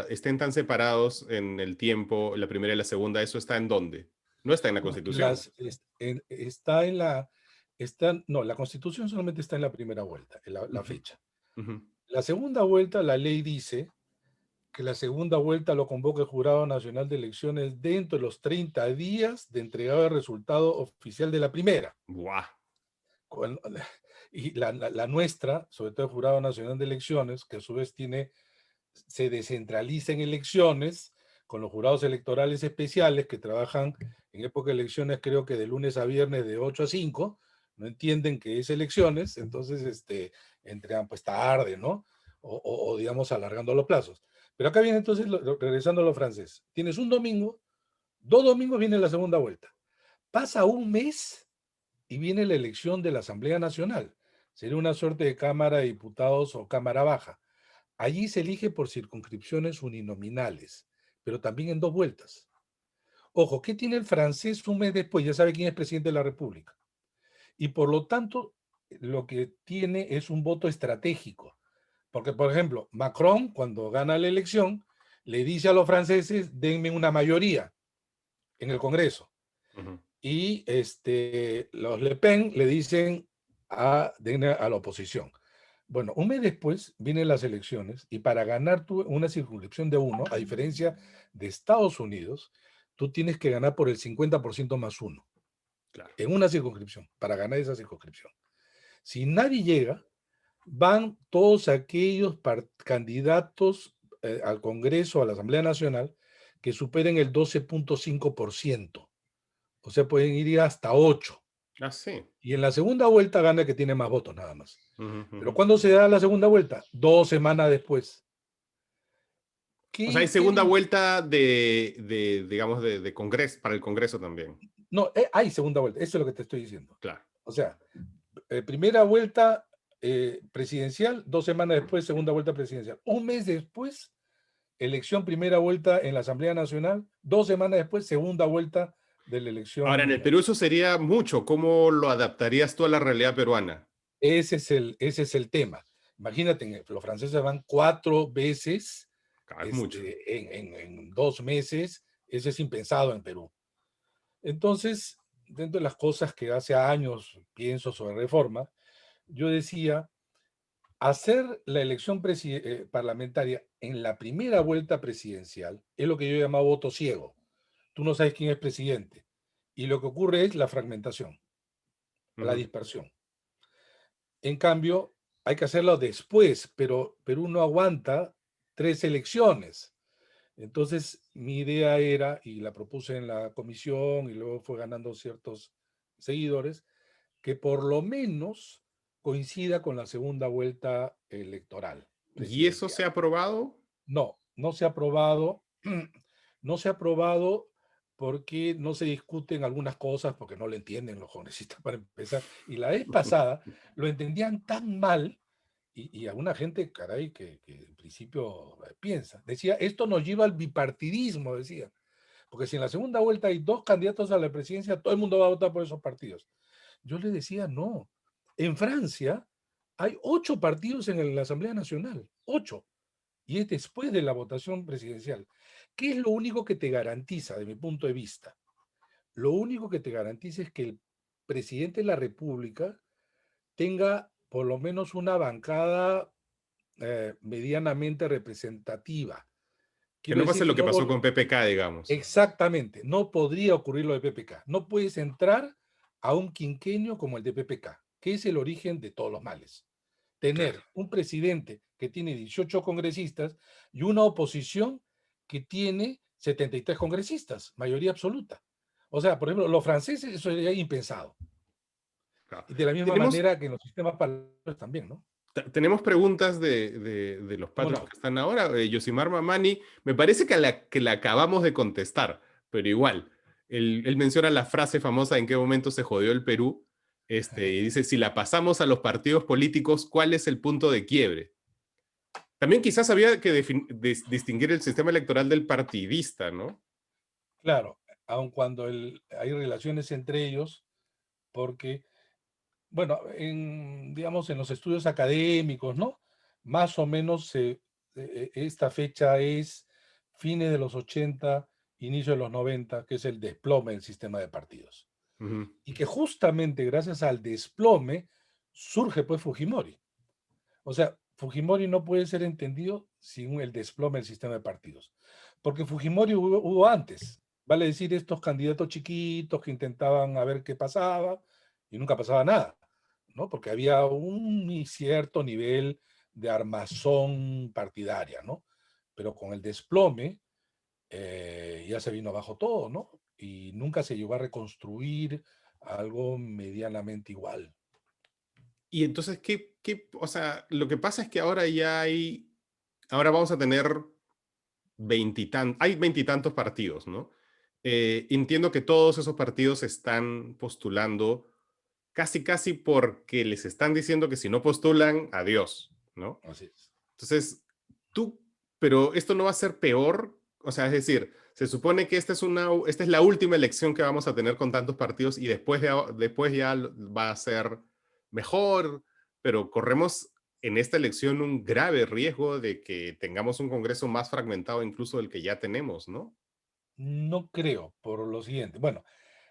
estén tan separados en el tiempo, la primera y la segunda, ¿eso está en dónde? No está en la No, es que Constitución. está en la, no, la Constitución solamente está en la primera vuelta, en la Ujú, fecha. ujú. La segunda vuelta, la ley dice que la segunda vuelta lo convoca el Jurado Nacional de Elecciones dentro de los 30 días de entregado el resultado oficial de la primera. Buah. Con- Y la nuestra, sobre todo el Jurado Nacional de Elecciones, que a su vez se descentraliza en elecciones, con los jurados electorales especiales que trabajan en época de elecciones, creo que de lunes a viernes de 8 a 5, no entienden que es elecciones, entonces entregan pues tarde, ¿no? O digamos alargando los plazos. Pero acá viene entonces, regresando a los franceses, tienes un domingo, 2 domingos viene la segunda vuelta, pasa un mes y viene la elección de la Asamblea Nacional, sería una suerte de Cámara de Diputados o Cámara Baja. Allí se elige por circunscripciones uninominales, pero también en dos vueltas. Ojo, ¿qué tiene el francés un mes después? Ya sabe quién es presidente de la República. Y por lo tanto, lo que tiene es un voto estratégico. Porque, por ejemplo, Macron, cuando gana la elección, le dice a los franceses, denme una mayoría en el Congreso. Ujú. Y los Le Pen le dicen denme a la oposición. Bueno, un mes después vienen las elecciones y para ganar tú una circunscripción de uno, a diferencia de Estados Unidos, tú tienes que ganar por el 50% más uno Claro. en una circunscripción, para ganar esa circunscripción. Si nadie llega, van todos aquellos candidatos al Congreso, a la Asamblea Nacional, que superen el 12.5%. O sea, pueden ir hasta 8. Ah, sí. Y en la segunda vuelta gana el que tiene más votos nada más. Ujú, Pero ujú. ¿cuándo se da la segunda vuelta? 2 semanas después. Qué O sea, hay segunda inteligente. vuelta digamos, de Congreso, para el Congreso también. No, hay segunda vuelta, eso es lo que te estoy diciendo. Claro. O sea, primera vuelta presidencial, 2 semanas después, segunda vuelta presidencial. Un mes después, elección primera vuelta en la Asamblea Nacional, 2 semanas después, segunda vuelta de la Ahora, en el elección. Perú eso sería mucho. ¿Cómo lo adaptarías tú a la realidad peruana? Ese es el tema. Imagínate, los franceses van 4 veces Ah, es mucho. en 2 meses, eso es impensado en Perú. Entonces, dentro de las cosas que hace años pienso sobre reforma, yo decía, hacer la elección parlamentaria en la primera vuelta presidencial es lo que yo llamaba voto ciego. Tú no sabes quién es presidente. y lo que ocurre es la fragmentación, la Ujú. dispersión. En cambio, hay que hacerlo después, pero Perú no aguanta 3 elecciones. Entonces, mi idea era, y la propuse en la comisión y luego fue ganando ciertos seguidores, que por lo menos coincida con la segunda vuelta electoral ¿Y eso presidencial. se ha aprobado? No, no se ha aprobado, no se ha aprobado porque no se discuten algunas cosas, porque no le entienden los congresistas para empezar. Y la vez pasada lo entendían tan mal, y alguna gente, caray, que en principio piensa, decía, esto nos lleva al bipartidismo, decía, porque si en la segunda vuelta hay 2 candidatos a la presidencia, todo el mundo va a votar por esos partidos. Yo le decía, no. En Francia hay 8 partidos en la Asamblea Nacional, 8, y es después de la votación presidencial. ¿Qué es lo único que te garantiza, de mi punto de vista? Lo único que te garantiza es que el presidente de la República tenga por lo menos una bancada medianamente representativa. Que Quiero no decir pase que lo que no pasó con PPK, digamos. exactamente, no podría ocurrir lo de PPK. No puedes entrar a un quinquenio como el de PPK, que es el origen de todos los males. Claro. Tener un presidente que tiene 18 congresistas y una oposición que tiene 73 congresistas, mayoría absoluta. O sea, por ejemplo, los franceses, eso sería impensado. Claro. Y de la misma Tenemos, manera que en los sistemas parlamentarios también, ¿no? tenemos preguntas de los ¿Cómo patrons no? que están ahora. Yosimar Mamani, me parece que la acabamos de contestar, pero igual. Él menciona la frase famosa en qué momento se jodió el Perú. Y dice, si la pasamos a los partidos políticos, ¿cuál es el punto de quiebre? También quizás había que distinguir el sistema electoral del partidista, ¿no? Claro, aun cuando hay relaciones entre ellos, porque bueno, digamos, en los estudios académicos, ¿no? Más o menos esta fecha es fines de los 80, inicio de los 90, que es el desplome del sistema de partidos. Ujú. Y que justamente gracias al desplome surge pues Fujimori. O sea, Fujimori no puede ser entendido sin el desplome del sistema de partidos. Porque Fujimori hubo antes, vale decir, estos candidatos chiquitos que intentaban a ver qué pasaba y nunca pasaba nada, ¿no? Porque había un cierto nivel de armazón partidaria, ¿no? Pero con el desplome ya se vino abajo todo, ¿no? Y nunca se llegó a reconstruir algo medianamente igual. Y entonces, o sea, lo que pasa es que ahora ahora vamos a tener hay veintitantos partidos, ¿no? Entiendo que todos esos partidos están postulando casi porque les están diciendo que si no postulan, adiós, ¿no? Así es. Entonces, tú, pero esto no va a ser peor, o sea, es decir, se supone que esta es la última elección que vamos a tener con tantos partidos y después ya va a ser mejor, pero corremos en esta elección un grave riesgo de que tengamos un Congreso más fragmentado incluso del que ya tenemos, ¿no? No creo, por lo siguiente. Bueno,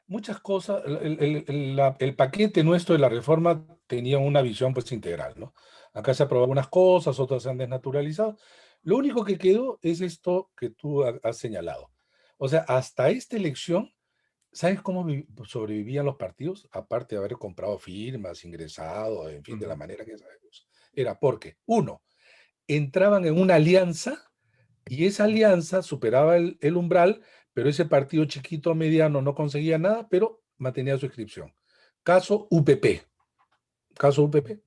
muchas cosas, el paquete nuestro de la reforma tenía una visión pues integral, ¿no? Acá se aprobaron unas cosas, otras se han desnaturalizado. Lo único que quedó es esto que tú has señalado. O sea, hasta esta elección, ¿sabes cómo sobrevivían los partidos? Aparte de haber comprado firmas, ingresado, en fin, de la Ujú. manera que sabemos. Era porque, uno, entraban en una alianza y esa alianza superaba el umbral, pero ese partido chiquito mediano no conseguía nada, pero mantenía su inscripción. Caso UPP, caso UPP.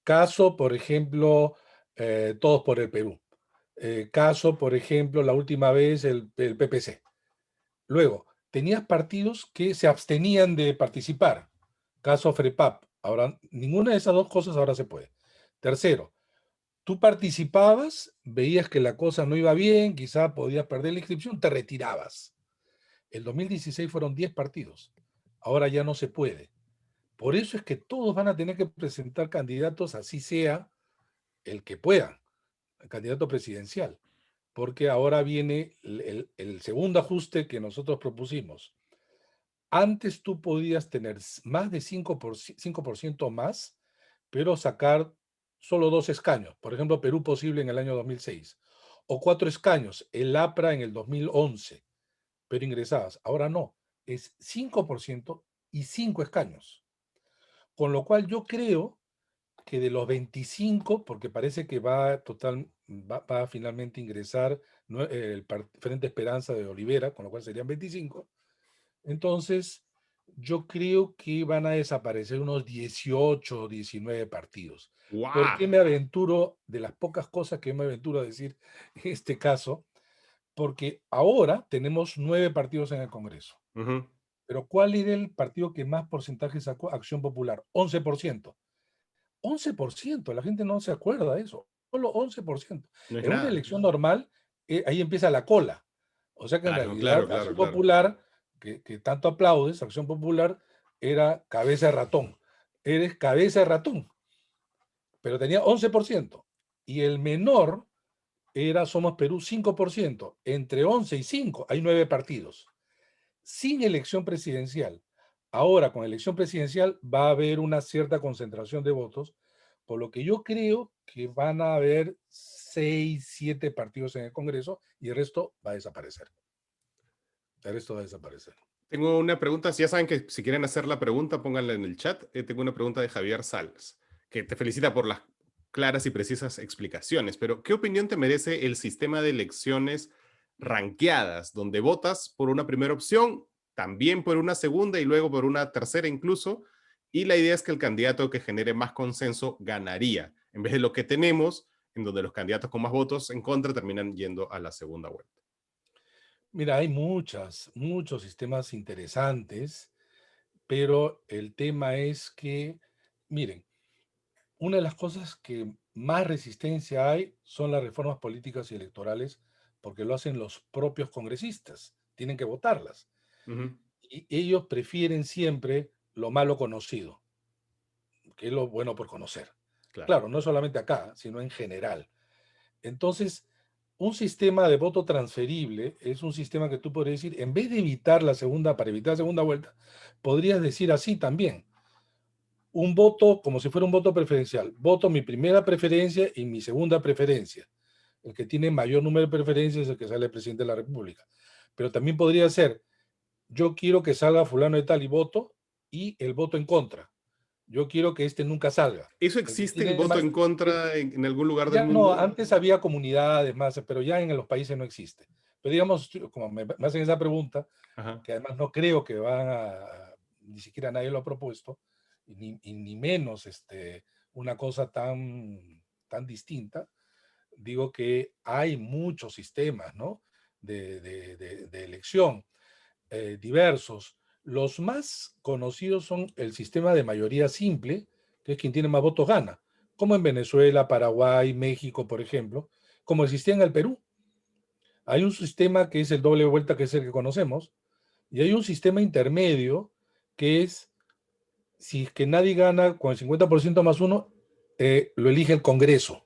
Caso, por ejemplo, Todos por el Perú. Caso, por ejemplo, la última vez el PPC. Luego, tenías partidos que se abstenían de participar. Caso FREPAP. Ahora, ninguna de esas dos cosas ahora se puede. Tercero, tú participabas, veías que la cosa no iba bien, quizá podías perder la inscripción, te retirabas. El 2016 fueron 10 partidos. Ahora ya no se puede. Por eso es que todos van a tener que presentar candidatos, así sea el que pueda, el candidato presidencial. Porque ahora viene el segundo ajuste que nosotros propusimos. Antes tú podías tener más de 5% más, pero sacar solo 2 escaños. Por ejemplo, Perú posible en el año 2006. O 4 escaños, el APRA en el 2011, pero ingresabas. Ahora no. es 5% y 5 escaños. Con lo cual yo creo que de los 25, porque parece que va a finalmente ingresar, ¿no?, el Frente Esperanza de Olivera, con lo cual serían 25, entonces yo creo que van a desaparecer unos 18 o 19 partidos. ¿Por ¡Guau! qué me aventuro, de las pocas cosas que me aventuro a decir en este caso? Porque ahora tenemos 9 partidos en el Congreso. Ujú. Pero ¿cuál era el partido que más porcentaje sacó? Acción Popular, 11%. 11%, la gente no se acuerda de eso, solo 11%. No es En una nada. elección normal, ahí empieza la cola. O sea que en Claro, claro, realidad claro, Acción claro. Popular, que tanto aplaudes, Acción Popular era cabeza de ratón. Eres cabeza de ratón, pero tenía 11%. Y el menor era Somos Perú, 5%. Entre 11 y 5 hay 9 partidos. Sin elección presidencial. Ahora, con elección presidencial va a haber una cierta concentración de votos, por lo que yo creo que van a haber 6, 7 partidos en el Congreso y el resto va a desaparecer. El resto va a desaparecer. Tengo una pregunta, si ya saben que si quieren hacer la pregunta, pónganla en el chat. Tengo una pregunta de Javier Salas, que te felicita por las claras y precisas explicaciones, pero ¿qué opinión te merece el sistema de elecciones ranqueadas, donde votas por una primera opción, también por una segunda y luego por una tercera incluso? Y la idea es que el candidato que genere más consenso ganaría, en vez de lo que tenemos, en donde los candidatos con más votos en contra terminan yendo a la segunda vuelta. Mira, hay muchos sistemas interesantes, pero el tema es que, miren, una de las cosas que más resistencia hay son las reformas políticas y electorales, porque lo hacen los propios congresistas, tienen que votarlas. Ujú, Y ellos prefieren siempre lo malo conocido, que es lo bueno por conocer. claro. Claro, no solamente acá, sino en general. Entonces, un sistema de voto transferible es un sistema que tú podrías decir, en vez de evitar la segunda, para evitar la segunda vuelta, podrías decir así también: un voto como si fuera un voto preferencial. Voto mi primera preferencia y mi segunda preferencia. El que tiene mayor número de preferencias es el que sale presidente de la República. Pero también podría ser: yo quiero que salga fulano de tal y voto, y el voto en contra. Yo quiero que este nunca salga. ¿Eso El que existe, el tiene voto más, en contra en algún lugar del ya no, mundo? antes había comunidades más, pero ya en los países no existe. Pero digamos, como me hacen esa pregunta, Ajá. que además no creo que ni siquiera nadie lo ha propuesto, y ni menos una cosa tan distinta, digo que hay muchos sistemas, ¿no?, de elección, diversos. Los más conocidos son el sistema de mayoría simple, que es quien tiene más votos gana, como en Venezuela, Paraguay, México, por ejemplo, como existía en el Perú. Hay un sistema que es el doble vuelta, que es el que conocemos, y hay un sistema intermedio que es, si es que nadie gana con el 50% más uno, lo elige el Congreso,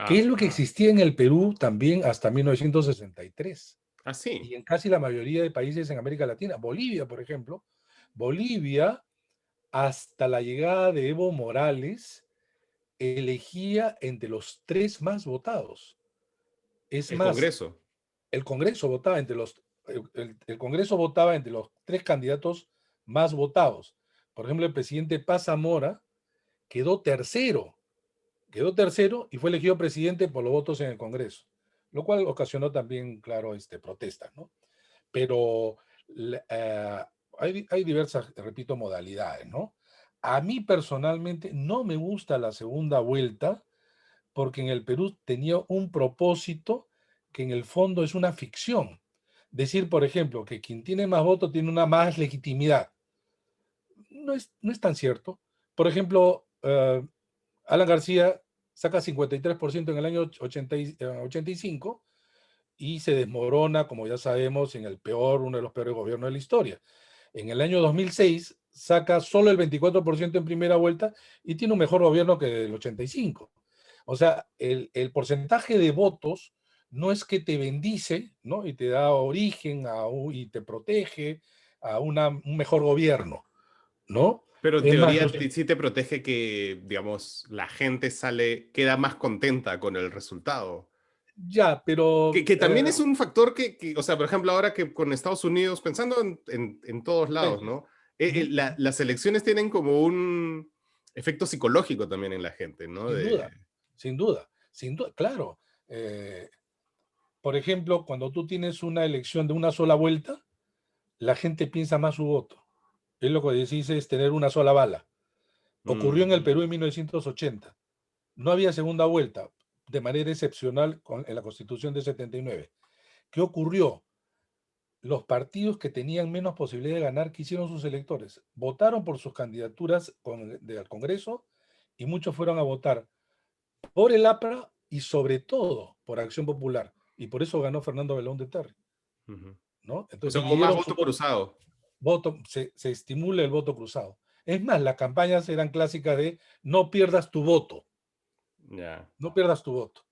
que es Ah, lo que existía en el Perú también hasta 1963 así. y en casi la mayoría de países en América Latina. Bolivia, por ejemplo, Bolivia, hasta la llegada de Evo Morales, elegía entre los 3 más votados. Es El más, Congreso. el Congreso votaba entre los, el Congreso votaba entre los 3 candidatos más votados. Por ejemplo, el presidente Paz Zamora quedó tercero, y fue elegido presidente por los votos en el Congreso, lo cual ocasionó también, claro, protestas, ¿no? Pero hay diversas, repito, modalidades, ¿no? A mí personalmente no me gusta la segunda vuelta, porque en el Perú tenía un propósito que en el fondo es una ficción. Decir, por ejemplo, que quien tiene más votos tiene una más legitimidad. No es tan cierto. Por ejemplo, Alan García saca 53% en el año 85 y se desmorona, como ya sabemos, en uno de los peores gobiernos de la historia. En el año 2006 saca solo el 24% en primera vuelta y tiene un mejor gobierno que el 85. O sea, el porcentaje de votos no es que te bendice, ¿no?, y te da origen y te protege a un mejor gobierno, ¿no? Pero en Es más, teoría sí te protege que, digamos, la gente sale, queda más contenta con el resultado. Ya, pero Que también es un factor o sea, por ejemplo, ahora que con Estados Unidos, pensando en todos lados, sí, ¿no? ujú, Las elecciones tienen como un efecto psicológico también en la gente, ¿no? sin duda, sin duda, sin duda, claro. Eh, por ejemplo, cuando tú tienes una elección de una sola vuelta, la gente piensa más su voto. Es lo que decís es tener una sola bala. Ocurrió en el mm, Perú en 1980. No había segunda vuelta, de manera excepcional en la Constitución de 79. ¿Qué ocurrió? Los partidos que tenían menos posibilidad de ganar, ¿qué hicieron sus electores? Votaron por sus candidaturas al Congreso y muchos fueron a votar por el APRA y sobre todo por Acción Popular. Y por eso ganó Fernando Belón de Terry, ujú. ¿no? O sea, Entonces como más midieron su voto cruzado. voto, se estimula el voto cruzado. Es más, las campañas eran clásicas de no pierdas tu voto, Ya. no pierdas tu voto.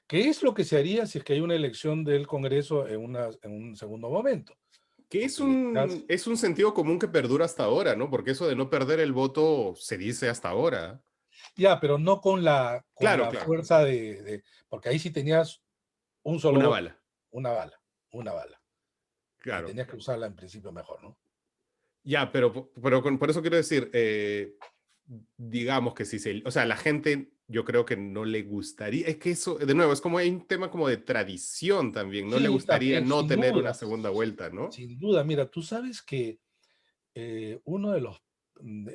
¿Qué es lo que se haría si es que hay una elección del Congreso en un segundo momento? Que Porque le das, es un sentido común que perdura hasta ahora, ¿no? Porque eso de no perder el voto se dice hasta ahora. ya, pero no con Claro, la claro. fuerza porque ahí sí tenías un solo Una voto, bala. una bala, una bala. Y Claro. tenías que usarla en principio mejor, ¿no? Ya, pero por eso quiero decir, digamos que si se, o sea, la gente yo creo que no le gustaría, es que eso, de nuevo, es como hay un tema como de tradición también, no le Sí, gustaría también, no tener una segunda vuelta, ¿no? sin duda. Mira, tú sabes que uno de los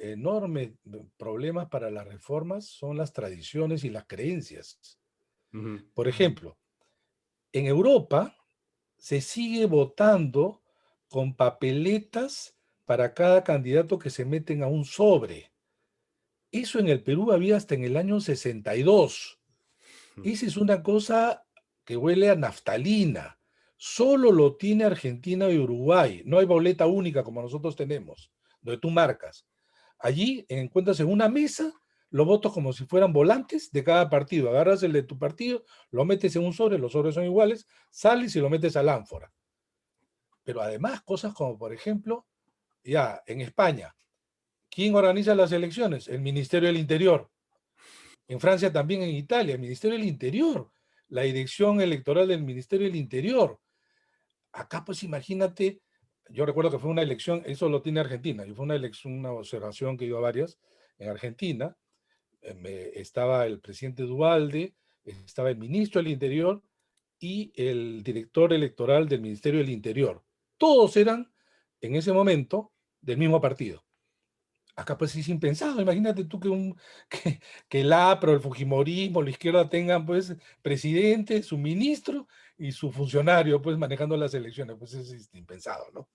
enormes problemas para las reformas son las tradiciones y las creencias. Ujú, Por ejemplo, en Europa se sigue votando con papeletas para cada candidato que se meten a un sobre. Eso en el Perú había hasta en el año 62. ujú. Esa es una cosa que huele a naftalina. Solo lo tiene Argentina y Uruguay. No hay boleta única como nosotros tenemos, donde tú marcas. Allí encuentras en una mesa los votos como si fueran volantes de cada partido. Agarras el de tu partido, lo metes en un sobre, los sobres son iguales, sales y lo metes al ánfora. Pero además, cosas como, por ejemplo, ya en España, ¿quién organiza las elecciones? El Ministerio del Interior. En Francia también, en Italia, el Ministerio del Interior, la dirección electoral del Ministerio del Interior. Acá, pues imagínate, yo recuerdo que fue una elección, eso lo tiene Argentina, y fue una elección, una observación que iba a varias en Argentina. Estaba el presidente Duvalde, estaba el ministro del Interior y el director electoral del Ministerio del Interior. Todos eran, en ese momento, del mismo partido. Acá pues es impensado. Imagínate tú que el APRO, el Fujimorismo, la izquierda tengan pues presidente, su ministro y su funcionario pues manejando las elecciones. Pues es impensado, ¿no?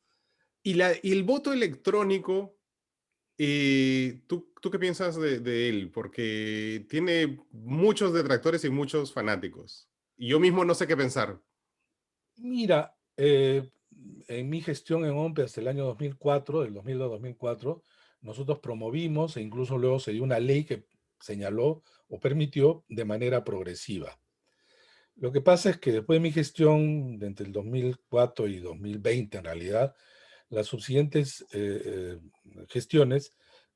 Y el voto electrónico, ¿tú qué piensas de él? Porque tiene muchos detractores y muchos fanáticos. Y yo mismo no sé qué pensar. Mira, en mi gestión en OMPE hasta el año 2004, del 2002 a 2004, nosotros promovimos e incluso luego se dio una ley que señaló o permitió de manera progresiva. Lo que pasa es que después de mi gestión, de entre el 2004 y 2020 en realidad, las subsiguientes gestiones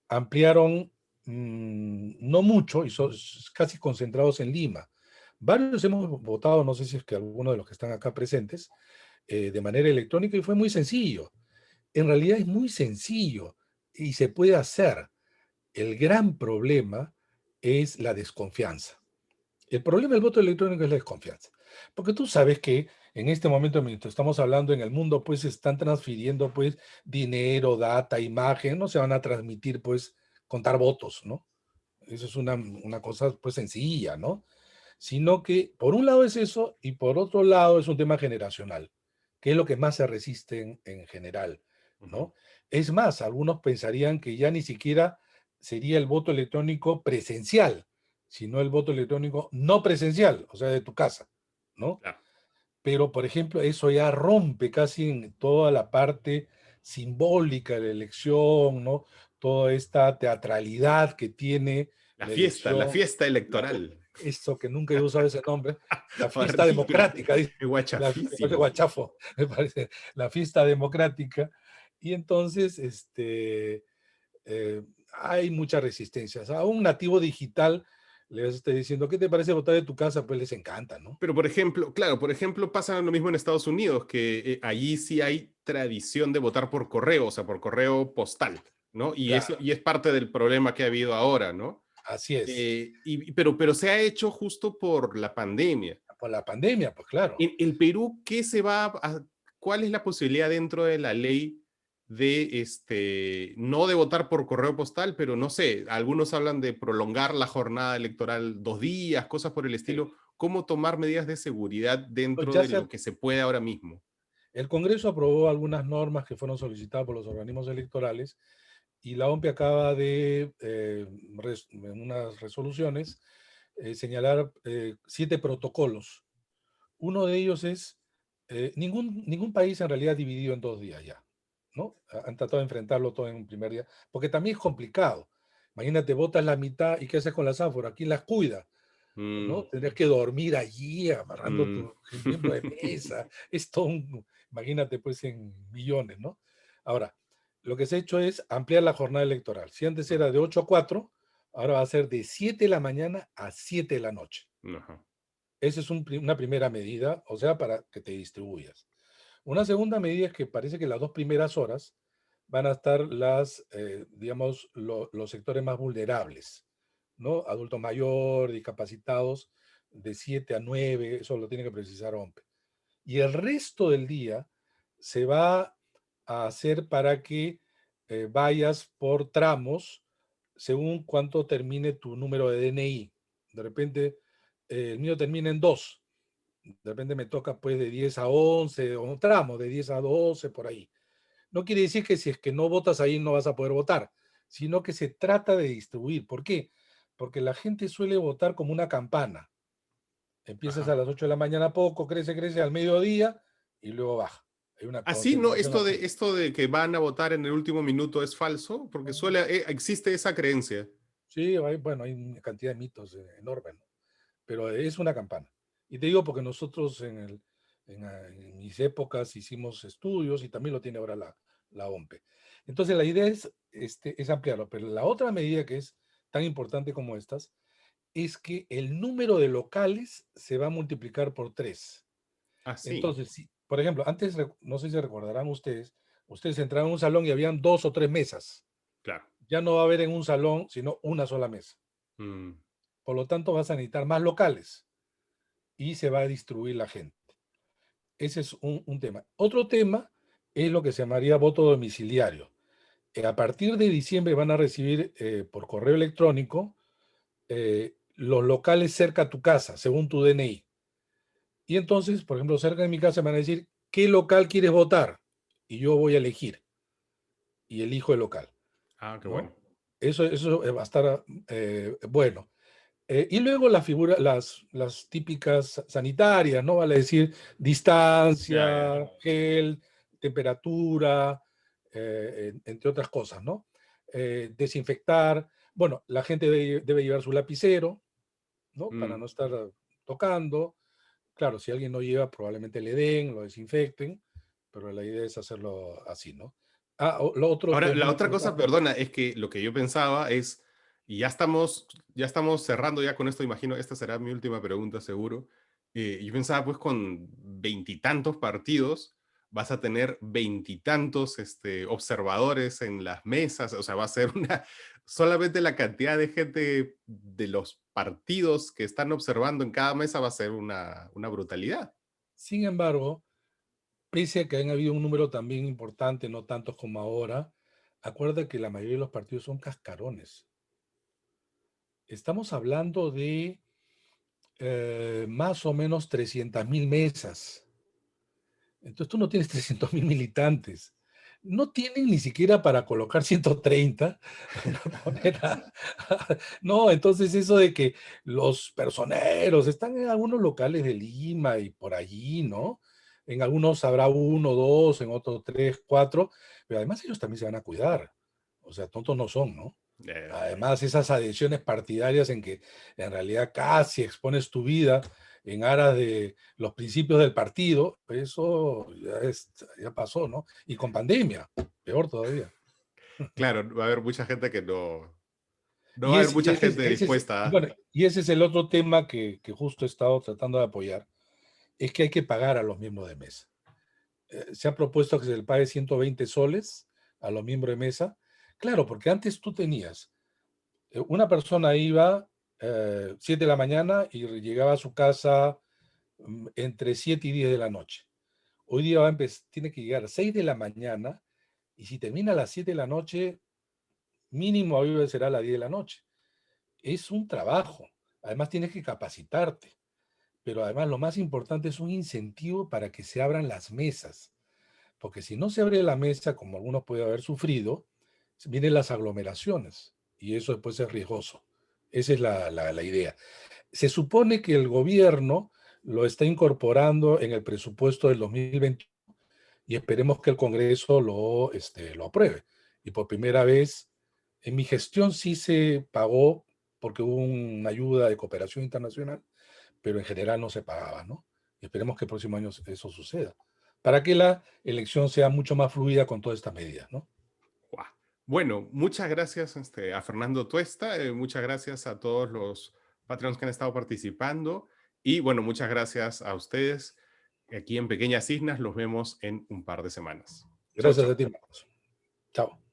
ampliaron no mucho y son casi concentrados en Lima. Varios hemos votado, no sé si es que alguno de los que están acá presentes, de manera electrónica y fue muy sencillo. En realidad es muy sencillo y se puede hacer. El gran problema es la desconfianza. El problema del voto electrónico es la desconfianza. Porque tú sabes que en este momento, mientras estamos hablando en el mundo, pues se están transfiriendo pues dinero, data, imagen, no se van a transmitir pues contar votos, ¿no? Eso es una cosa pues sencilla, ¿no? Sino que por un lado es eso y por otro lado es un tema generacional, que es lo que más se resiste en general, Ujú. ¿no? Es más, algunos pensarían que ya ni siquiera sería el voto electrónico presencial, sino el voto electrónico no presencial, o sea, de tu casa, ¿no? Claro. Pero, por ejemplo, eso ya rompe casi en toda la parte simbólica de la elección, ¿no? Toda esta teatralidad que tiene la La elección, fiesta la, electoral. esto que nunca he usado ese nombre, la fiesta Ahora, pero democrática, dice, qué me parece guachafísimo. guachafo, me parece, la fiesta democrática. Y entonces, hay mucha resistencia. O sea, a un nativo digital le esté diciendo, ¿qué te parece votar de tu casa? Pues les encanta, ¿no? Pero por ejemplo, claro, por ejemplo, pasa lo mismo en Estados Unidos, que allí sí hay tradición de votar por correo, o sea, por correo postal, ¿no? Y eso, Claro, y es parte del problema que ha habido ahora, ¿no? así es. Pero se ha hecho justo por la pandemia. Por la pandemia, pues claro. En el Perú, ¿cuál es la posibilidad dentro de la ley de, no de votar por correo postal, pero no sé, algunos hablan de prolongar la jornada electoral 2 días, cosas por el Sí. estilo? ¿Cómo tomar medidas de seguridad Pues dentro ya de sea, lo que se puede ahora mismo? el Congreso aprobó algunas normas que fueron solicitadas por los organismos electorales y la OMP acaba de, en unas resoluciones, señalar 7 protocolos. Uno de ellos es, ningún país en realidad dividido en 2 días ya, ¿no? Han tratado de enfrentarlo todo en un primer día, porque también es complicado. Imagínate, botas la mitad y ¿qué haces con las ánforas? ¿Quién las cuida? Mm, ¿No? Tendrías que dormir allí amarrando mm. tu miembro de mesa. Es todo imagínate pues en millones, ¿no? Ahora, lo que se ha hecho es ampliar la jornada electoral. Si antes era de 8 a 4, ahora va a ser de 7 de la mañana a 7 de la noche. Ajá. Esa es una primera medida, o sea, para que te distribuyas. Una segunda medida es que parece que las 2 primeras horas van a estar digamos, los sectores más vulnerables, ¿no? Adulto mayor, discapacitados, de 7 a 9, eso lo tiene que precisar OMPE. Y el resto del día se va a hacer para que vayas por tramos según cuánto termine tu número de DNI. De repente, el mío termina en 2. De repente me toca pues de 10 a 11 o un tramo de 10 a 12 por ahí. No quiere decir que si es que no votas ahí no vas a poder votar, sino que se trata de distribuir. ¿Por qué? Porque la gente suele votar como una campana. Empiezas a Ajá. las 8 de la mañana poco, crece, crece al mediodía y luego baja. Hay una Así, ¿no? concentración Esto así. de, esto de que van a votar en el último minuto es falso, porque existe esa creencia. Sí, bueno, hay una cantidad de mitos enormes, ¿no? Pero es una campana. Y te digo porque nosotros en mis épocas hicimos estudios y también lo tiene ahora la OMPE. Entonces la idea es ampliarlo, pero la otra medida que es tan importante como estas es que el número de locales se va a multiplicar por 3. Así, Entonces, si, por ejemplo, antes, no sé si recordarán ustedes entraban a un salón y habían 2 o 3 mesas. claro. Ya no va a haber en un salón sino una sola mesa. Mm. Por lo tanto, vas a necesitar más locales y se va a distribuir la gente. Ese es un tema. Otro tema es lo que se llamaría voto domiciliario. A partir de diciembre van a recibir por correo electrónico los locales cerca a tu casa, según tu DNI. Y entonces, por ejemplo, cerca de mi casa me van a decir, ¿qué local quieres votar? Y yo voy a elegir y elijo el local, Ah, qué bueno. ¿no? Eso va a estar bueno. Y luego las típicas sanitarias, ¿no? Vale decir, Ya, ya. distancia, gel, temperatura, entre otras cosas, ¿no? Desinfectar. Bueno, la gente debe llevar su lapicero, ¿no? Para Mm. no estar tocando. Claro, si alguien no lleva, probablemente le den, lo desinfecten, pero la idea es hacerlo así, ¿no? Lo otro que Ahora, es la muy otra cosa, importante. perdona, es que lo que yo pensaba es, y ya estamos cerrando ya con esto, imagino, esta será mi última pregunta seguro. Yo pensaba, pues, con veintitantos partidos, vas a tener veintitantos observadores en las mesas, o sea, va a ser solamente la cantidad de gente de los partidos que están observando en cada mesa va a ser una brutalidad. Sin embargo, pese a que han habido un número también importante, no tantos como ahora, acuerda que la mayoría de los partidos son cascarones. Estamos hablando de más o menos 300.000 mesas. Entonces tú no tienes 300.000 militantes. No tienen ni siquiera para colocar 130. No, entonces eso de que los personeros están en algunos locales de Lima y por allí, ¿no? En algunos habrá uno, dos, en otros tres, cuatro, pero además ellos también se van a cuidar. O sea, tontos no son, ¿no? Además, esas adhesiones partidarias en que en realidad casi expones tu vida en aras de los principios del partido, pues eso ya pasó, ¿no? Y con pandemia, peor todavía. Claro, va a haber mucha gente que no. No va Y, a haber es, y, mucha ese, es, gente dispuesta. bueno, y ese es el otro tema que justo he estado tratando de apoyar, es que hay que pagar a los miembros de mesa. Se ha propuesto que se le pague 120 soles a los miembros de mesa. Claro, porque antes tú tenías, una persona iba 7 de la mañana y llegaba a su casa entre 7 y 10 de la noche. Hoy día tiene que llegar a 6 de la mañana y si termina a las 7 de la noche, mínimo a será a las 10 de la noche. Es un trabajo. Además tienes que capacitarte. Pero además lo más importante es un incentivo para que se abran las mesas. Porque si no se abre la mesa, como algunos pueden haber sufrido, vienen las aglomeraciones y eso después es riesgoso. Esa es la idea. Se supone que el gobierno lo está incorporando en el presupuesto del 2021 y esperemos que el Congreso lo apruebe. Y por primera vez, en mi gestión sí se pagó porque hubo una ayuda de cooperación internacional, pero en general no se pagaba, ¿no? Y esperemos que el próximo año eso suceda, para que la elección sea mucho más fluida con todas estas medidas, ¿no? Guau. Bueno, muchas gracias a Fernando Tuesta, muchas gracias a todos los Patreons que han estado participando y bueno, muchas gracias a ustedes aquí en Pequeñas Islas. Los vemos en un par de semanas. Chau, Gracias a chau. ti, Marcos. Chao.